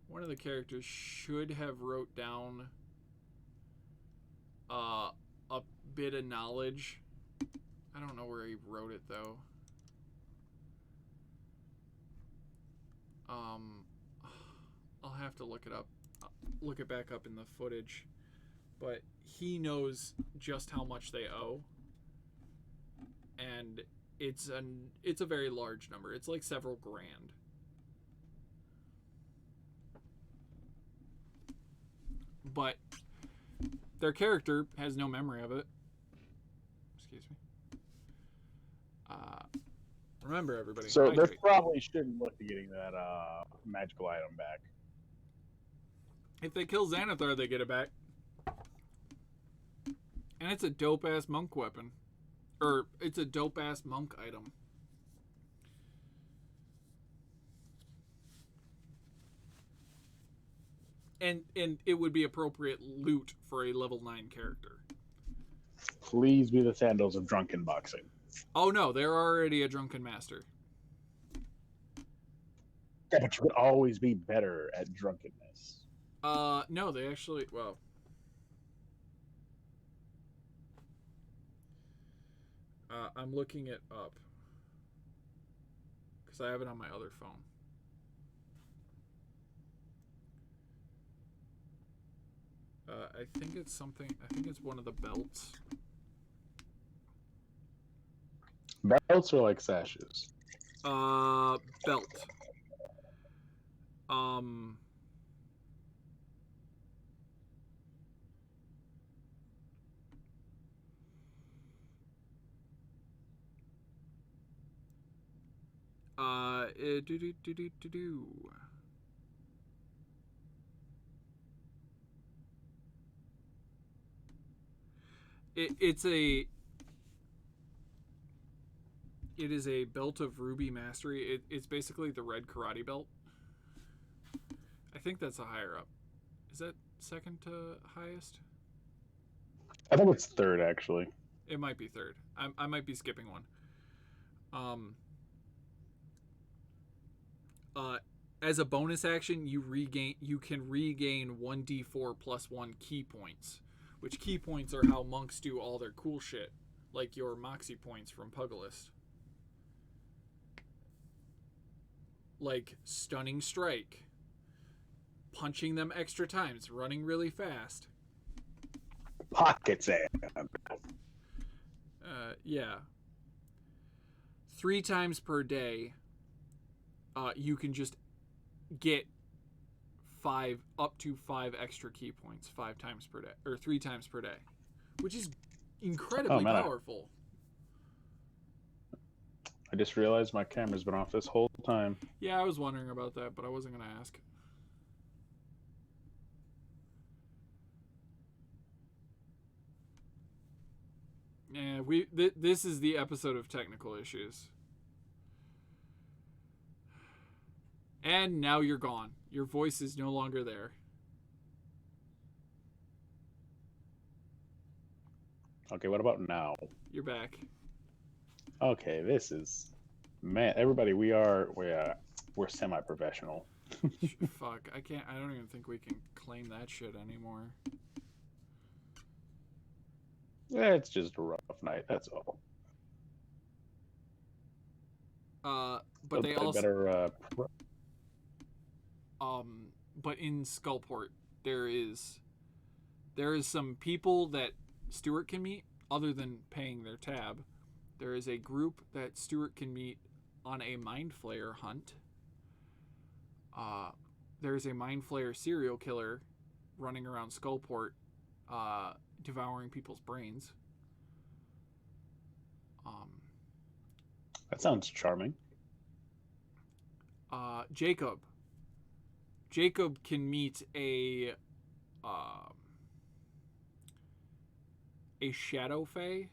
One of the characters should have wrote down a bit of knowledge. I don't know where he wrote it though. I'll have to look it up. Look it back up in the footage. But he knows just how much they owe. And it's a very large number. It's like several grand. But their character has no memory of it. Excuse me. Remember, everybody. So hydrate. they probably shouldn't look to getting that magical item back. If they kill Xanathar, they get it back. And it's a dope-ass monk weapon. Or, it's a dope-ass monk item. And it would be appropriate loot for a level 9 character. Please be the sandals of drunken boxing. Oh no, they're already a drunken master. Yeah, but you would always be better at drunkenness. No, they actually, well. I'm looking it up. Because I have it on my other phone. I think it's one of the belts. Belts are like sashes. Belt. It's a It is a belt of ruby mastery. It's basically the red karate belt. I think that's a higher up. Is that second to highest? I think it's third, actually. It might be third. I might be skipping one. As a bonus action, you can regain 1d4 plus 1 key points, which key points are how monks do all their cool shit, like your moxie points from Pugilist. Like stunning strike, punching them extra times, running really fast. Pockets and yeah. 3 times per day, you can just get up to 5 extra key points 5 times per day, or 3 times per day, which is incredibly powerful. I just realized my camera's been off this whole time. Yeah, I was wondering about that, but I wasn't going to ask. Yeah, this is the episode of technical issues. And now you're gone. Your voice is no longer there. Okay, what about now? You're back. Okay, this is... Man, everybody, we're semi-professional. Fuck, I don't even think we can claim that shit anymore. Yeah, it's just a rough night, that's all. But they also... better... but in Skullport, there is some people that Stuart can meet, other than paying their tab. There is a group that Stuart can meet on a Mind Flayer hunt. There's a Mind Flayer serial killer running around Skullport, devouring people's brains. That sounds charming. Jacob can meet a shadow fae,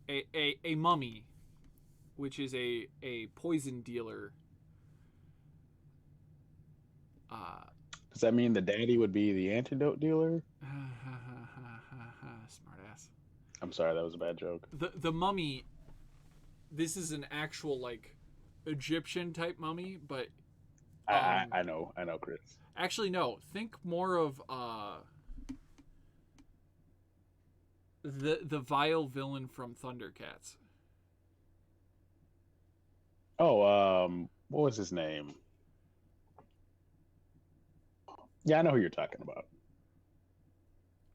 a mummy, which is a poison dealer. Does that mean the daddy would be the antidote dealer? Smartass. I'm sorry, that was a bad joke. The mummy, this is an actual like Egyptian type mummy, but I know, Chris. Actually, no. Think more of the vile villain from Thundercats. Oh, what was his name? Yeah, I know who you're talking about.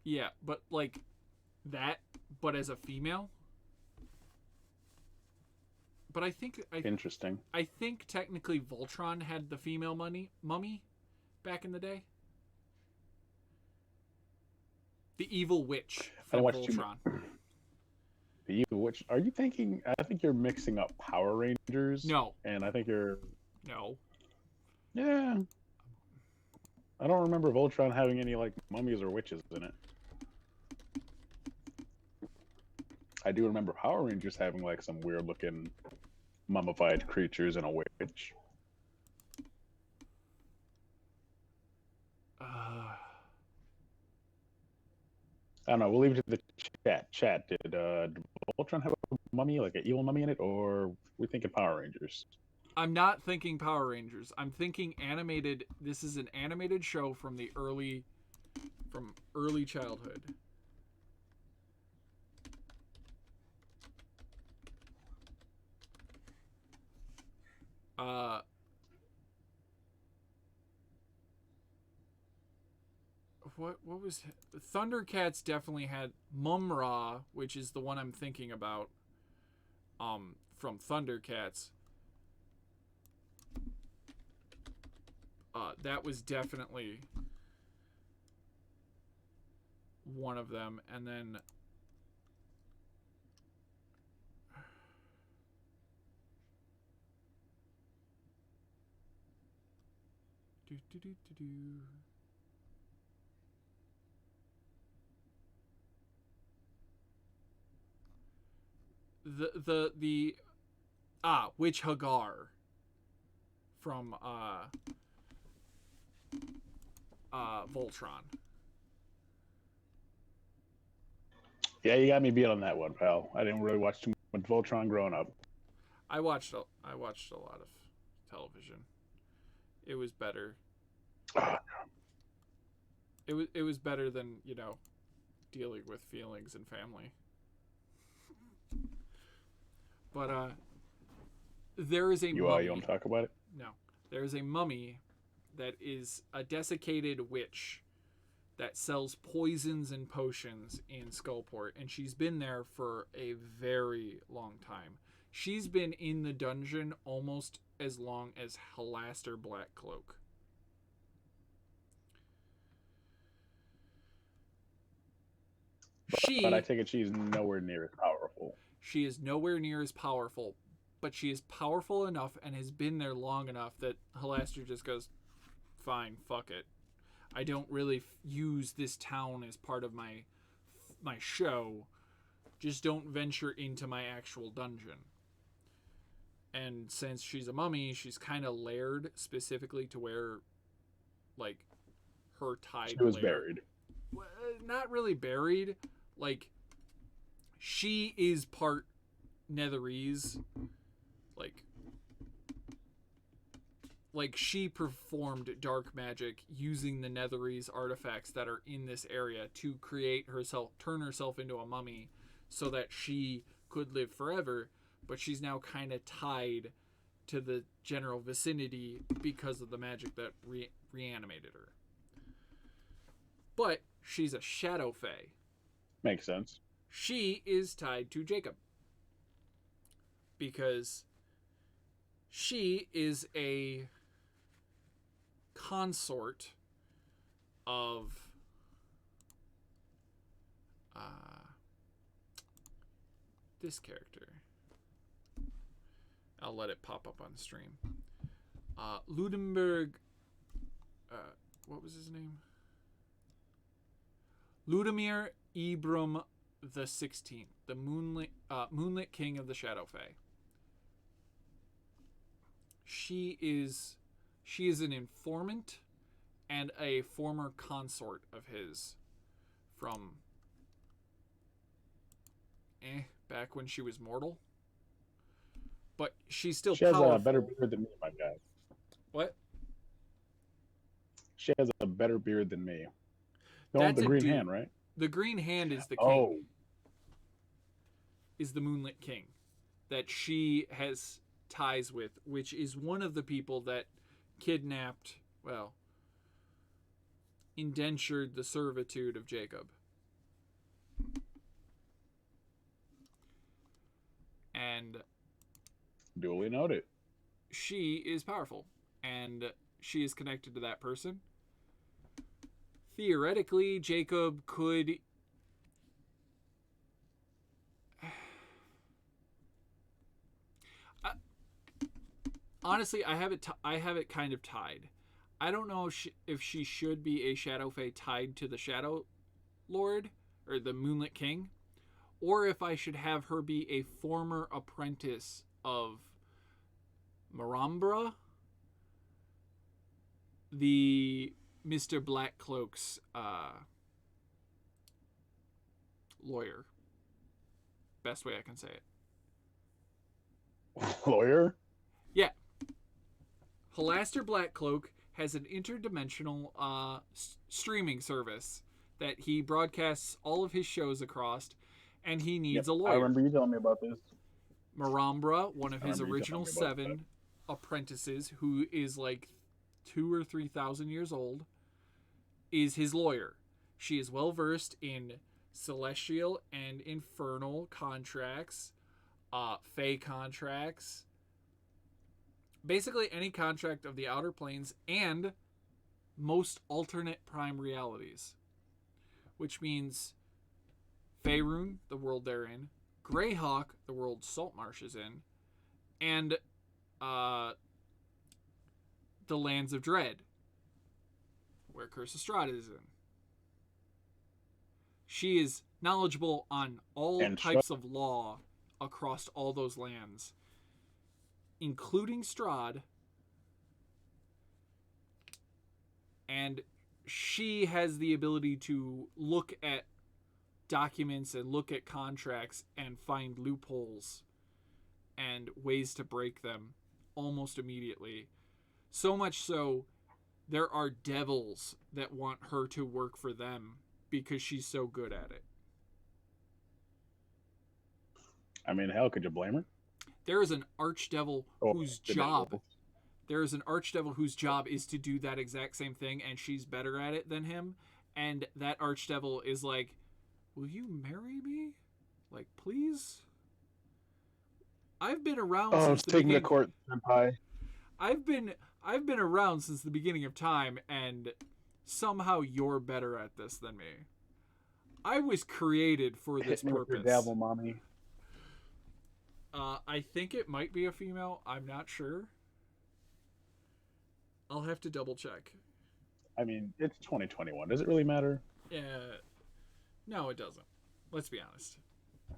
Yeah, but like that, but as a female. But I think interesting. I think technically Voltron had the female mummy back in the day. The evil witch from Voltron. The evil witch. Are you thinking? I think you're mixing up Power Rangers. No. And I think you're. No. Yeah. I don't remember Voltron having any like mummies or witches in it. I do remember Power Rangers having like some weird looking mummified creatures and a witch. I don't know. We'll leave it to the chat. Did Voltron have a mummy, like an evil mummy in it, or we thinking Power Rangers? I'm not thinking Power Rangers. I'm thinking animated. This is an animated show from early childhood. What was Thundercats definitely had Mumra, which is the one I'm thinking about from Thundercats. That was definitely one of them, and then the Witch Hagar from Voltron. Yeah, you got me beat on that one, pal. I didn't really watch too much Voltron growing up. I watched a lot of television. It was better. Ah, It was better than, dealing with feelings and family. But there is a you mummy. want to talk about it? No, there is a mummy that is a desiccated witch that sells poisons and potions in Skullport, and she's been there for a very long time. She's been in the dungeon almost as long as Halaster Blackcloak. But I take it she's nowhere near as powerful. She is nowhere near as powerful, but she is powerful enough and has been there long enough that Halaster just goes, fine, fuck it. I don't really use this town as part of my show. Just don't venture into my actual dungeon. And since she's a mummy, she's kind of layered specifically to where, like, her tide. She was buried. Not really buried. Like, she is part Netherese. Like she performed dark magic using the Netherese artifacts that are in this area to turn herself into a mummy so that she could live forever, but she's now kind of tied to the general vicinity because of the magic that reanimated her. But she's a shadow fae. Makes sense. She is tied to Jacob because she is a consort of this character. I'll let it pop up on the stream. Ludenberg. What was his name? Ludimir Ibram the 16th, the Moonlit King of the Shadow Fae. She is an informant and a former consort of his from back when she was mortal. But she's still powerful. She has a better beard than me, my guy. What? She has a better beard than me. The green hand, right? The green hand is the king. Oh. Is the Moonlit King that she has ties with, which is one of the people that indentured the servitude of Jacob. And duly noted. She is powerful, and she is connected to that person. Theoretically, Jacob could honestly, I have it kind of tied. I don't know if she should be a Shadow Fae tied to the Shadow Lord or the Moonlit King, or if I should have her be a former apprentice of Marambra, the Mr. Blackcloak's lawyer. Best way I can say it. Lawyer? Yeah. Halaster Blackcloak has an interdimensional streaming service that he broadcasts all of his shows across, and he needs a lawyer. I remember you telling me about this. Marambra, one of his original 7 apprentices, who is like 2,000 or 3,000 years old, is his lawyer. She is well versed in celestial and infernal contracts, fae contracts, basically any contract of the Outer Planes and most alternate prime realities, which means Faerun, the world they're in, Greyhawk, the world Saltmarsh is in, and the Lands of Dread, where Curse Estrada is in. She is knowledgeable on all types of law across all those lands. including Strahd, and she has the ability to look at documents and look at contracts and find loopholes and ways to break them almost immediately. So much so, there are devils that want her to work for them because she's so good at it. I mean, hell, could you blame her? There is an archdevil Oh, whose the job devil. there is an archdevil whose job is to do that exact same thing, and she's better at it than him. And that archdevil is like, "Will you marry me? Like, please?" I've been around Oh, since the take me to beginning. court, senpai. I've been around since the beginning of time, and somehow you're better at this than me. I was created for this Hit me with your purpose. gavel, mommy. I think it might be a female. I'm not sure. I'll have to double check. I mean, it's 2021. Does it really matter? Yeah. No, it doesn't. Let's be honest.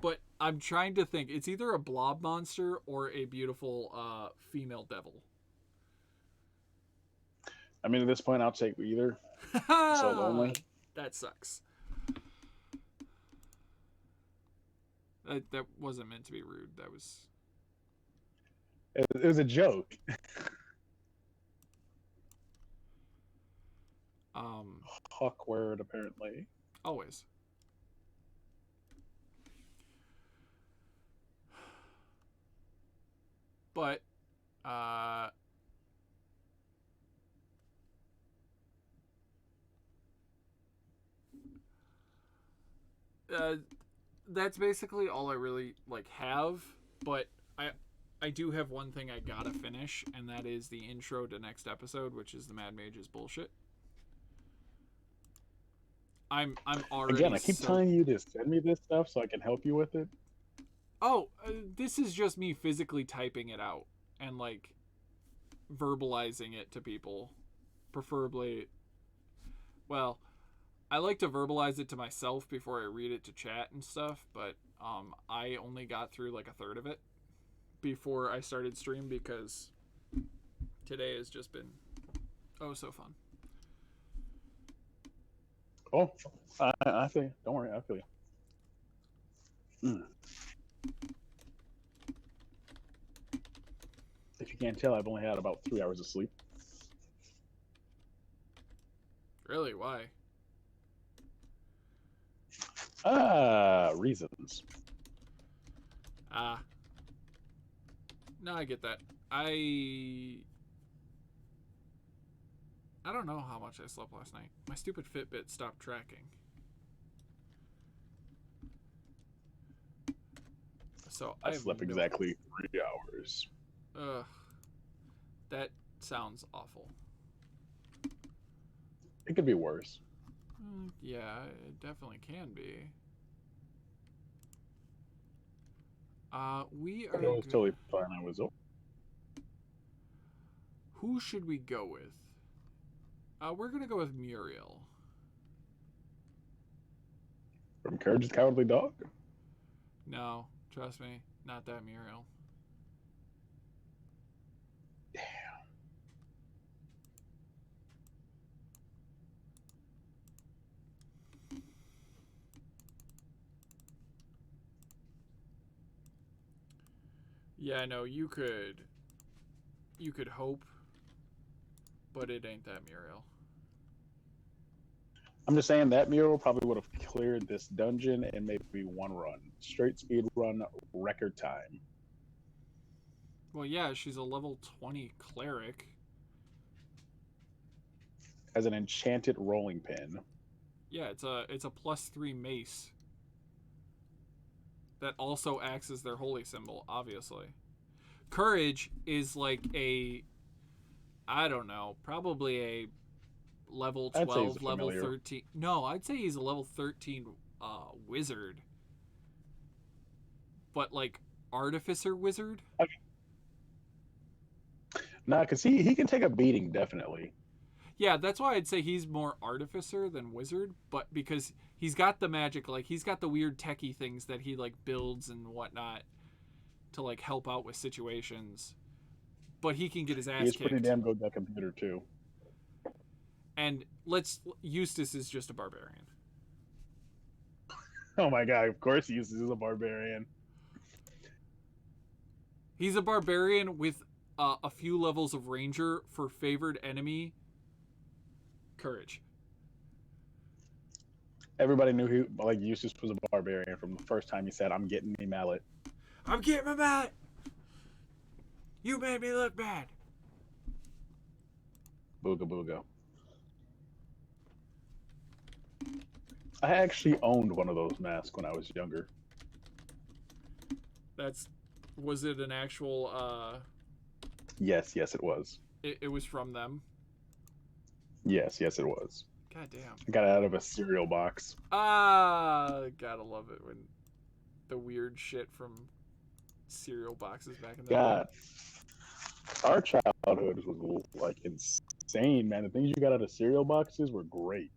But I'm trying to think. It's either a blob monster or a beautiful female devil. I mean, at this point, I'll take either. So lonely. That sucks. That wasn't meant to be rude. That was... It was a joke. Hawkward, apparently. Always. But, that's basically all I really have. But I do have one thing I gotta finish, and that is the intro to next episode, which is the Mad Mage's bullshit. I'm already... Again, I keep telling you to send me this stuff so I can help you with it. Oh, this is just me physically typing it out and verbalizing it to people. Preferably, well, I like to verbalize it to myself before I read it to chat and stuff, but I only got through a third of it before I started stream because today has just been so fun. Oh, I feel you. Don't worry, I feel you. If you can't tell, I've only had about 3 hours of sleep. Really? Why? Reasons. No, I get that. I don't know how much I slept last night. My stupid Fitbit stopped tracking. So I slept exactly 3 hours. Ugh. That sounds awful. It could be worse. Yeah, it definitely can be. We are... It was totally fine. I was over. Who should we go with? We're gonna go with Muriel. From Courage the Cowardly Dog? No, trust me, not that Muriel. Damn. Yeah, no, you could hope, but it ain't that Muriel. I'm just saying that Muriel probably would have cleared this dungeon in maybe one run. Straight speed run, record time. Well, yeah, she's a level 20 cleric. As an enchanted rolling pin. Yeah, it's a +3 mace. That also acts as their holy symbol, obviously. Courage is like a... I don't know, probably a level 12, level 13. No, I'd say he's a level 13 wizard. But artificer wizard? Okay. Nah, because he can take a beating, definitely. Yeah, that's why I'd say he's more artificer than wizard, but because he's got the magic, he's got the weird techie things that he builds and whatnot to help out with situations. but he can get his ass He's kicked. pretty damn good at that computer too. And Eustace is just a barbarian. Oh my god! Of course, Eustace is a barbarian. He's a barbarian with a few levels of ranger for favored enemy courage. Everybody knew Eustace was a barbarian from the first time he said, "I'm getting me mallet." I'm getting my mallet. You made me look bad. Booga booga. I actually owned one of those masks when I was younger. Was it an actual? Yes, it was. It was from them. Yes, it was. God damn. I got it out of a cereal box. Gotta love it when the weird shit from cereal boxes back in the day. Our childhood was like insane, man. The things you got out of cereal boxes were great.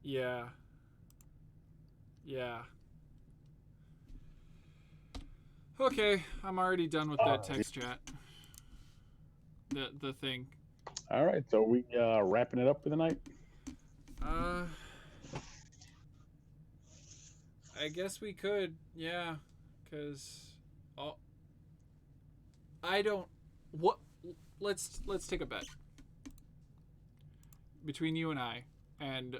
Yeah. Okay, I'm already done with that text chat. The thing. All right, so we wrapping it up for the night. I guess we could, yeah, because I don't. What? Let's take a bet between you and I, and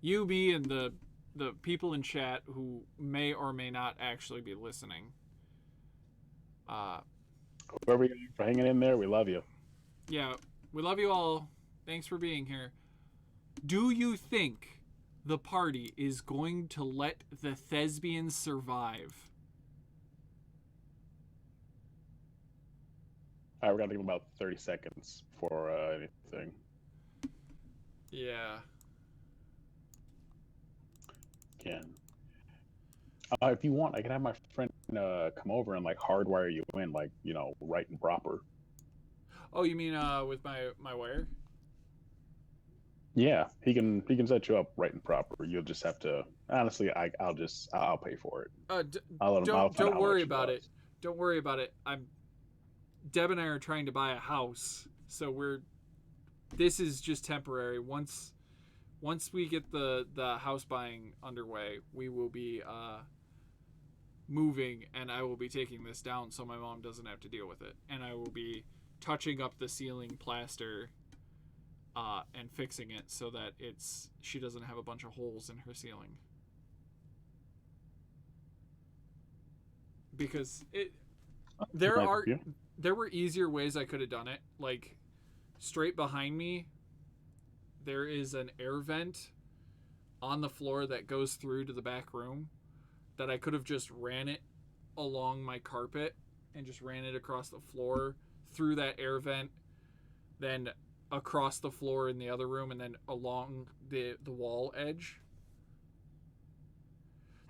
you, me, and the people in chat who may or may not actually be listening. Whoever you are for hanging in there, we love you. Yeah, we love you all. Thanks for being here. Do you think the party is going to let the thespians survive? All right, we're gonna give them about 30 seconds for anything. Yeah. Can. If you want, I can have my friend come over and like hardwire you in, like, you know, right and proper. Oh, you mean with my wire? Yeah, he can set you up right and proper. You'll just have to. Honestly, I'll pay for it. Don't worry about it. Don't worry about it. Deb and I are trying to buy a house, so this is just temporary. Once we get the house buying underway, we will be moving, and I will be taking this down so my mom doesn't have to deal with it, and I will be touching up the ceiling plaster and fixing it so that she doesn't have a bunch of holes in her ceiling, because there were easier ways I could have done it. Like, straight behind me there is an air vent on the floor that goes through to the back room that I could have just ran it along my carpet and just ran it across the floor through that air vent, then across the floor in the other room, and then along the wall edge.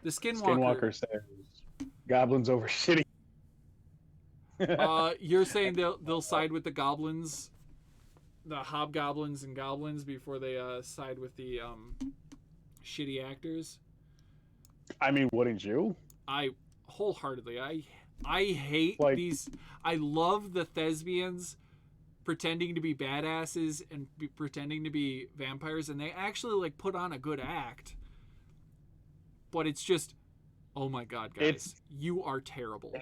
The Skinwalker says goblins over shitty. You're saying they'll side with the goblins, the hobgoblins and goblins, before they side with the shitty actors? I mean, wouldn't you? I wholeheartedly. I hate these. I love the thespians pretending to be badasses and pretending to be vampires, and they actually like put on a good act. But it's just, oh my god, guys, you are terrible.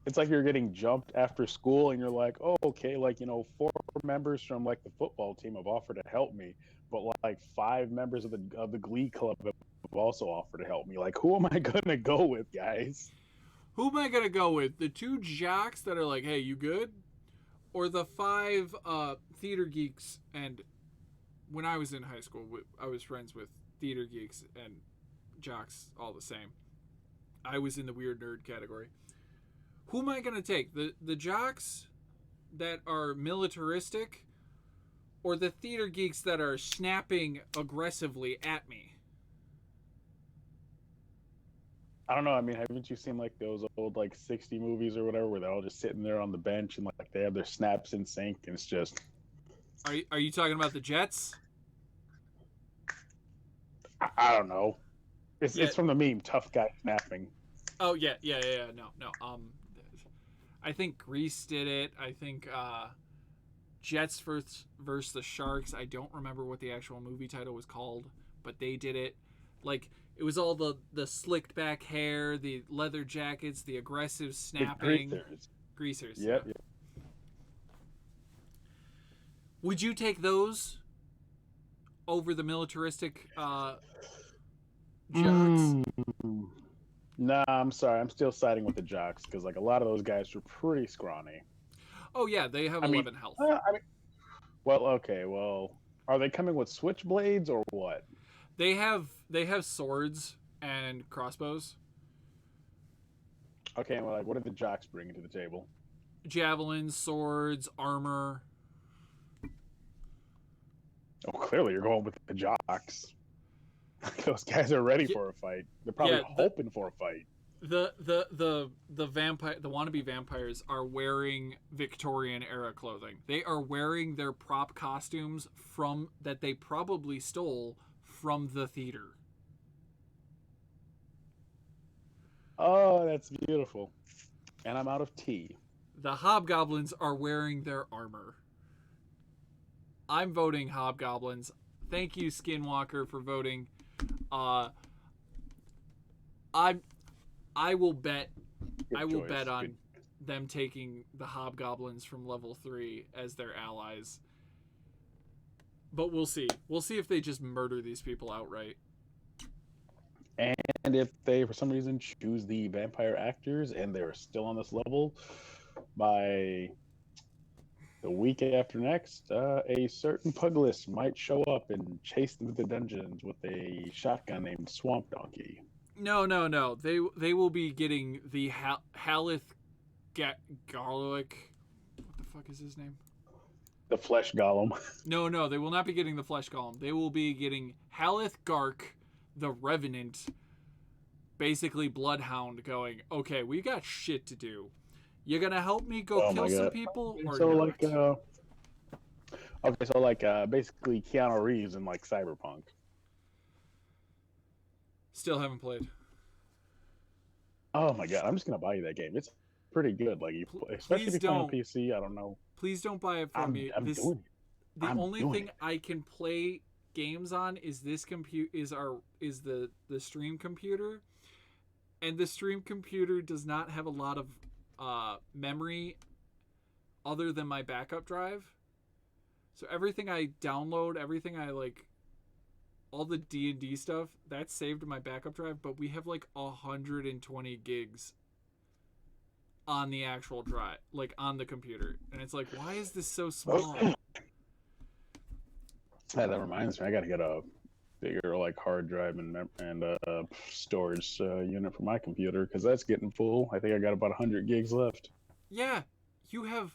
It's like you're getting jumped after school, and you're like, oh, okay, like, you know, 4 members from like the football team have offered to help me, but like 5 members of the Glee club have also offered to help me. Like, who am I gonna go with, guys? Who am I gonna go with? The 2 jocks that are like, hey, you good? Or the 5 theater geeks? And when I was in high school, I was friends with theater geeks and jocks all the same. I was in the weird nerd category. Who am I going to take? The jocks that are militaristic, or the theater geeks that are snapping aggressively at me? I don't know. I mean, haven't you seen like those old like 60 movies or whatever where they're all just sitting there on the bench and like they have their snaps in sync, and it's just... Are you talking about the Jets? I don't know. It's from the meme, tough guy snapping. Oh yeah. No. I think Greece did it. I think Jets versus the Sharks. I don't remember what the actual movie title was called, but they did it. Like it was all the slicked back hair, the leather jackets, the aggressive The snapping. greasers. Greasers, yeah. Yep. Yep. Would you take those over the militaristic jocks? Mm. Nah, I'm sorry. I'm still siding with the jocks because like a lot of those guys are pretty scrawny. Oh yeah, they have I mean, 11 health. I mean, well, okay, well, are they coming with switchblades or what? They have swords and crossbows, Okay, well, like, what are the jocks bringing to the table? javelins, swords, armor. Oh, clearly you're going with the jocks. Those guys are ready Yeah, for a fight. They're probably yeah. hoping for a fight. The vampire the wannabe vampires are wearing Victorian era clothing. They are wearing their prop costumes from that they probably stole from the theater. Oh, that's beautiful. And I'm out of tea. The hobgoblins are wearing their armor. I'm voting hobgoblins. Thank you, Skinwalker, for voting. Uh, I I will bet Good I will choice. bet on Good. them taking the hobgoblins from level 3 as their allies. But we'll see. We'll see if they just murder these people outright. And if they, for some reason, choose the vampire actors and they're still on this level, by the week after next, a certain Puglis might show up and chase them to the dungeons with a shotgun named Swamp Donkey. No. They will be getting the Halith Garlic. What the fuck is his name? The Flesh Golem. No, they will not be getting the Flesh Golem. They will be getting Halith Gark, the Revenant, basically Bloodhound, going, okay, we got shit to do. You gonna help me go kill some people or so not? basically Keanu Reeves in like Cyberpunk. Still haven't played. Oh my god, I'm just gonna buy you that game. It's pretty good. Like you, especially if Please you're playing on don't. PC. I don't know. Please don't buy it from me. I'm doing it. The I'm only doing thing it. I can play games on is this is the stream computer, and the stream computer does not have a lot of memory other than my backup drive. So everything I download, everything I like, all the D&D stuff, that's saved in my backup drive, but we have like 120 gigs on the actual drive, like on the computer. And it's like, why is this so small? Yeah, that reminds me. I gotta get a bigger like hard drive and storage unit for my computer because that's getting full. I think I got about 100 gigs left. Yeah, you have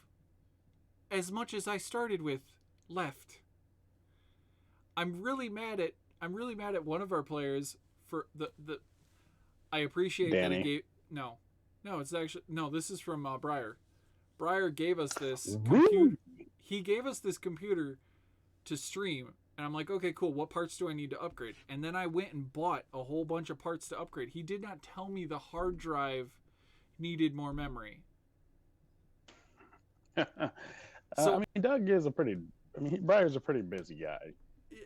as much as I started with left. I'm really mad at one of our players for the I appreciate Danny. that he gave no, it's actually no, this is from Briar. Briar gave us this Woo! computer. He gave us this computer to stream, and I'm like, okay, cool. What parts do I need to upgrade? And then I went and bought a whole bunch of parts to upgrade. He did not tell me the hard drive needed more memory. So I mean, Doug is a pretty. I mean, Briar's a pretty busy guy.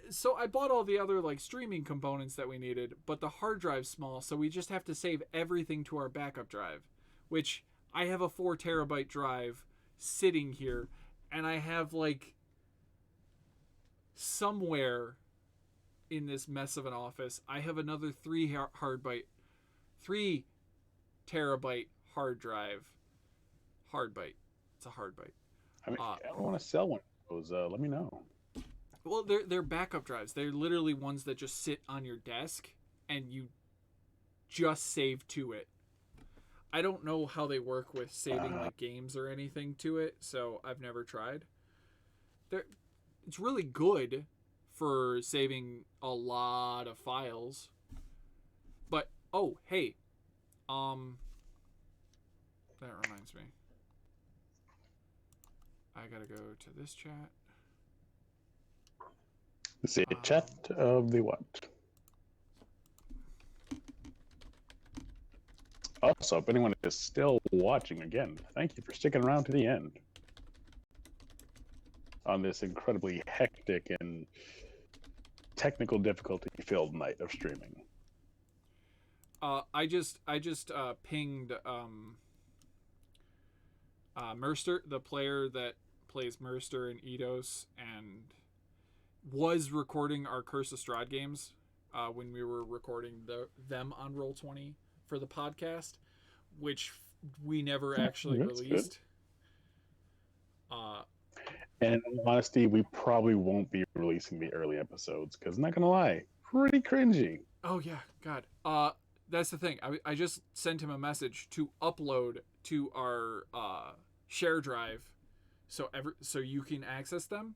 So I bought all the other like streaming components that we needed, but the hard drive's small, so we just have to save everything to our backup drive, which I have a 4 terabyte drive sitting here, and I have like somewhere in this mess of an office, I have another 3 terabyte hard drive. Hardbyte. It's a hardbyte. I mean, I don't want to sell one of those. Let me know. Well, they're backup drives. They're literally ones that just sit on your desk and you just save to it. I don't know how they work with saving like games or anything to it, so I've never tried. It's really good for saving a lot of files. But oh, hey. That reminds me. I gotta go to this chat. Let's see, chat of the what? Also, if anyone is still watching, again, thank you for sticking around to the end on this incredibly hectic and technical difficulty filled night of streaming. I just pinged Merster, the player that plays Merster and Eidos, and was recording our Curse of Strahd games when we were recording them on Roll20 for the podcast, which we never actually released. And in honesty, we probably won't be releasing the early episodes because, not gonna lie, pretty cringy. Oh yeah, God. That's the thing. I just sent him a message to upload to our share drive, so you can access them.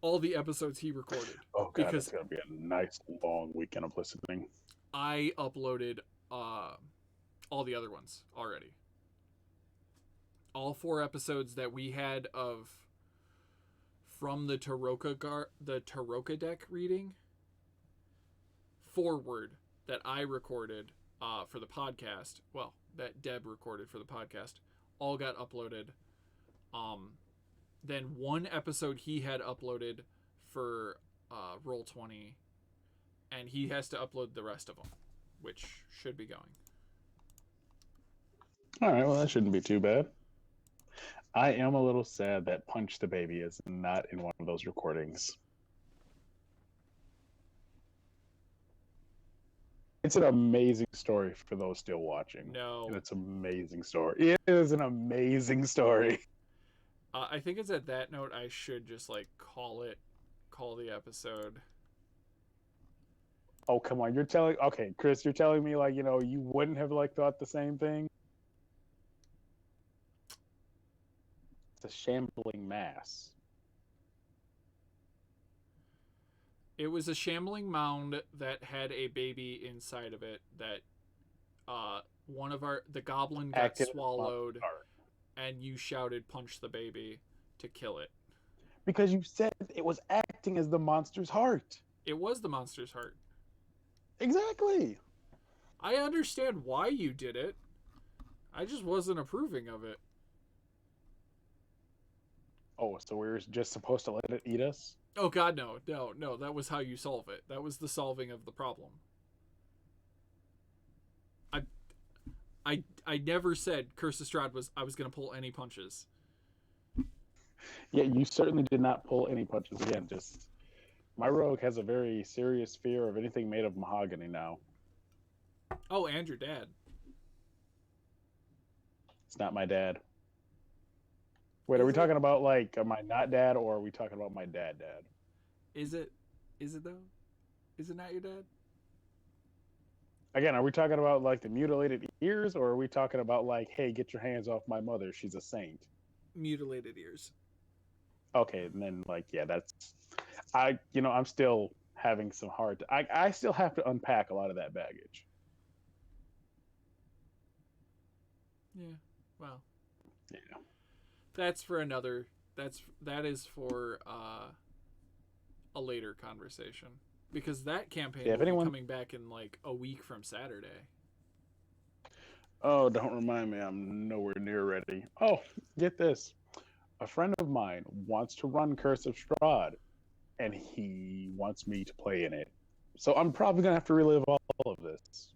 All the episodes he recorded. Oh god, it's gonna be a nice long weekend of listening. I uploaded all the other ones already. All 4 episodes that we had of from the Taroka deck reading forward that I recorded for the podcast. Well, that Deb recorded for the podcast. All got uploaded. Then 1 episode he had uploaded for Roll20, and he has to upload the rest of them, which should be going. All right, well, that shouldn't be too bad. I am a little sad that Punch the Baby is not in one of those recordings. It's an amazing story for those still watching. No. And it's an amazing story. It is an amazing story. I think it's at that note I should just call the episode. Oh, come on. Okay, Chris, you're telling me you wouldn't have thought the same thing? It's a shambling mass. It was a shambling mound that had a baby inside of it that the goblin got swallowed, and you shouted "punch the baby" to kill it. Because you said it was acting as the monster's heart. It was the monster's heart. Exactly. I understand why you did it. I just wasn't approving of it. Oh, so we were just supposed to let it eat us? Oh God, no. That was how you solve it. That was the solving of the problem. I never said Curse of Strahd I was going to pull any punches. Yeah, you certainly did not pull any punches. Again, just my rogue has a very serious fear of anything made of mahogany now. Oh, and your dad. It's not my dad. Wait, are we talking about my not dad, or are we talking about my dad? Is it though? Is it not your dad? Again, are we talking about the mutilated ears, or are we talking about hey, get your hands off my mother, she's a saint? Mutilated ears. Okay, and then yeah, that's I'm still having some hard. I still have to unpack a lot of that baggage. Yeah. Well. Yeah. That's for another. That is for a later conversation, because that campaign will be coming back in a week from Saturday. Oh, don't remind me. I'm nowhere near ready. Oh, get this. A friend of mine wants to run Curse of Strahd, and he wants me to play in it. So I'm probably going to have to relive all of this.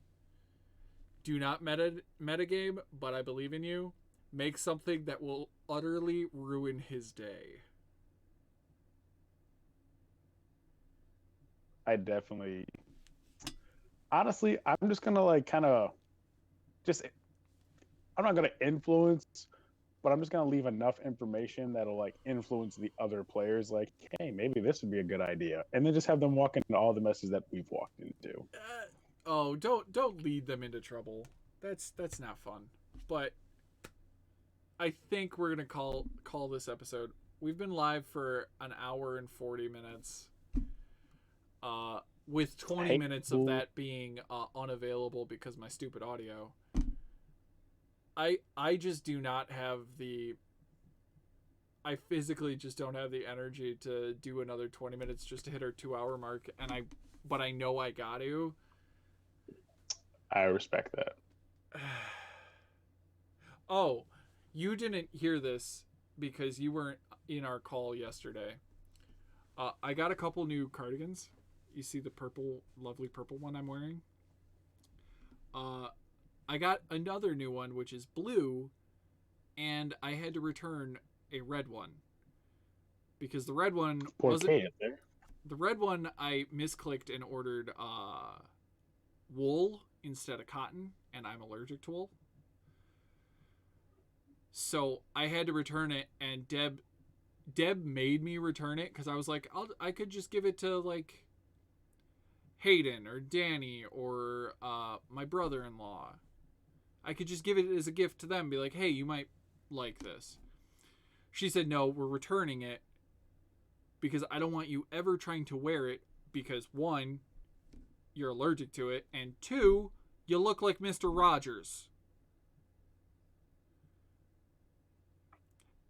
Do not metagame, but I believe in you. Make something that will utterly ruin his day. I definitely... Honestly, I'm just going to I'm not going to influence, but I'm just going to leave enough information that'll influence the other players. Hey, maybe this would be a good idea. And then just have them walk into all the messes that we've walked into. Don't lead them into trouble. That's not fun. But I think we're gonna call this episode. We've been live for an hour and 40 minutes. With 20 minutes of that being unavailable because my stupid audio. I just do not have I physically just don't have the energy to do another 20 minutes just to hit our 2-hour mark, but I know I got to. I respect that. Oh, you didn't hear this because you weren't in our call yesterday. I got a couple new cardigans. You see the purple, lovely purple one I'm wearing? I got another new one, which is blue, and I had to return a red one because the red one Poor wasn't. Kay there. The red one I misclicked and ordered wool instead of cotton, and I'm allergic to wool. So I had to return it, and Deb made me return it because I was like, I could just give it to like Hayden or Danny or my brother-in-law. I could just give it as a gift to them, be like, hey, you might like this. She said, no, we're returning it because I don't want you ever trying to wear it because one, you're allergic to it, and two, you look like Mr. Rogers.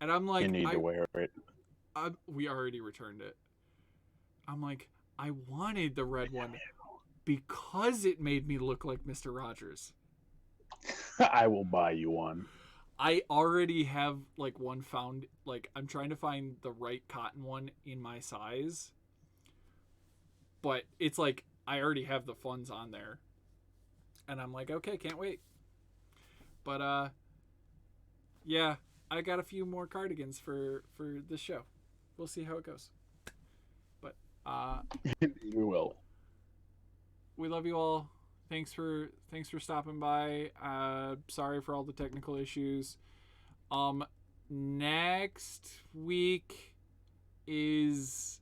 And I'm like, You need to wear it. We already returned it. I'm like, I wanted the red one because it made me look like Mr. Rogers. I will buy you one. I already have like one found. Like, I'm trying to find the right cotton one in my size. But it's like, I already have the funds on there. And I'm like, okay, can't wait. But, yeah, I got a few more cardigans for this show. We'll see how it goes. But, You will. we love you all. Thanks for stopping by. Sorry for all the technical issues. Next week is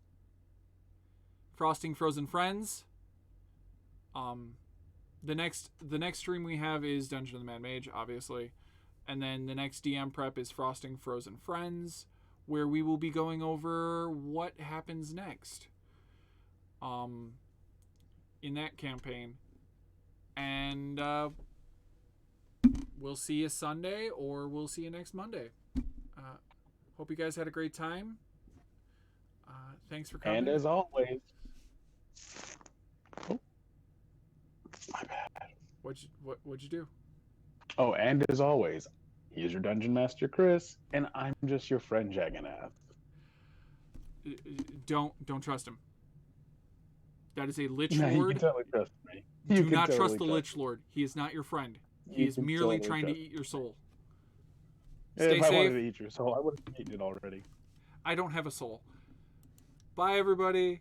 Frosting Frozen Friends. The next stream we have is Dungeon of the Mad Mage, obviously. And then the next DM prep is Frosting Frozen Friends, where we will be going over what happens next. In that campaign. And we'll see you Sunday, or we'll see you next Monday. Hope you guys had a great time. Thanks for coming. And as always, oh, my bad. What'd you do? Oh, and as always, he's your Dungeon Master, Chris, and I'm just your friend, Jagannath. Don't trust him. That is a Lichlord. No, you can totally trust me. Do not trust the Lichlord. He is not your friend. He is merely trying to eat your soul. Stay safe. If I wanted to safe. eat your soul, I would have eaten it already. I don't have a soul. Bye, everybody.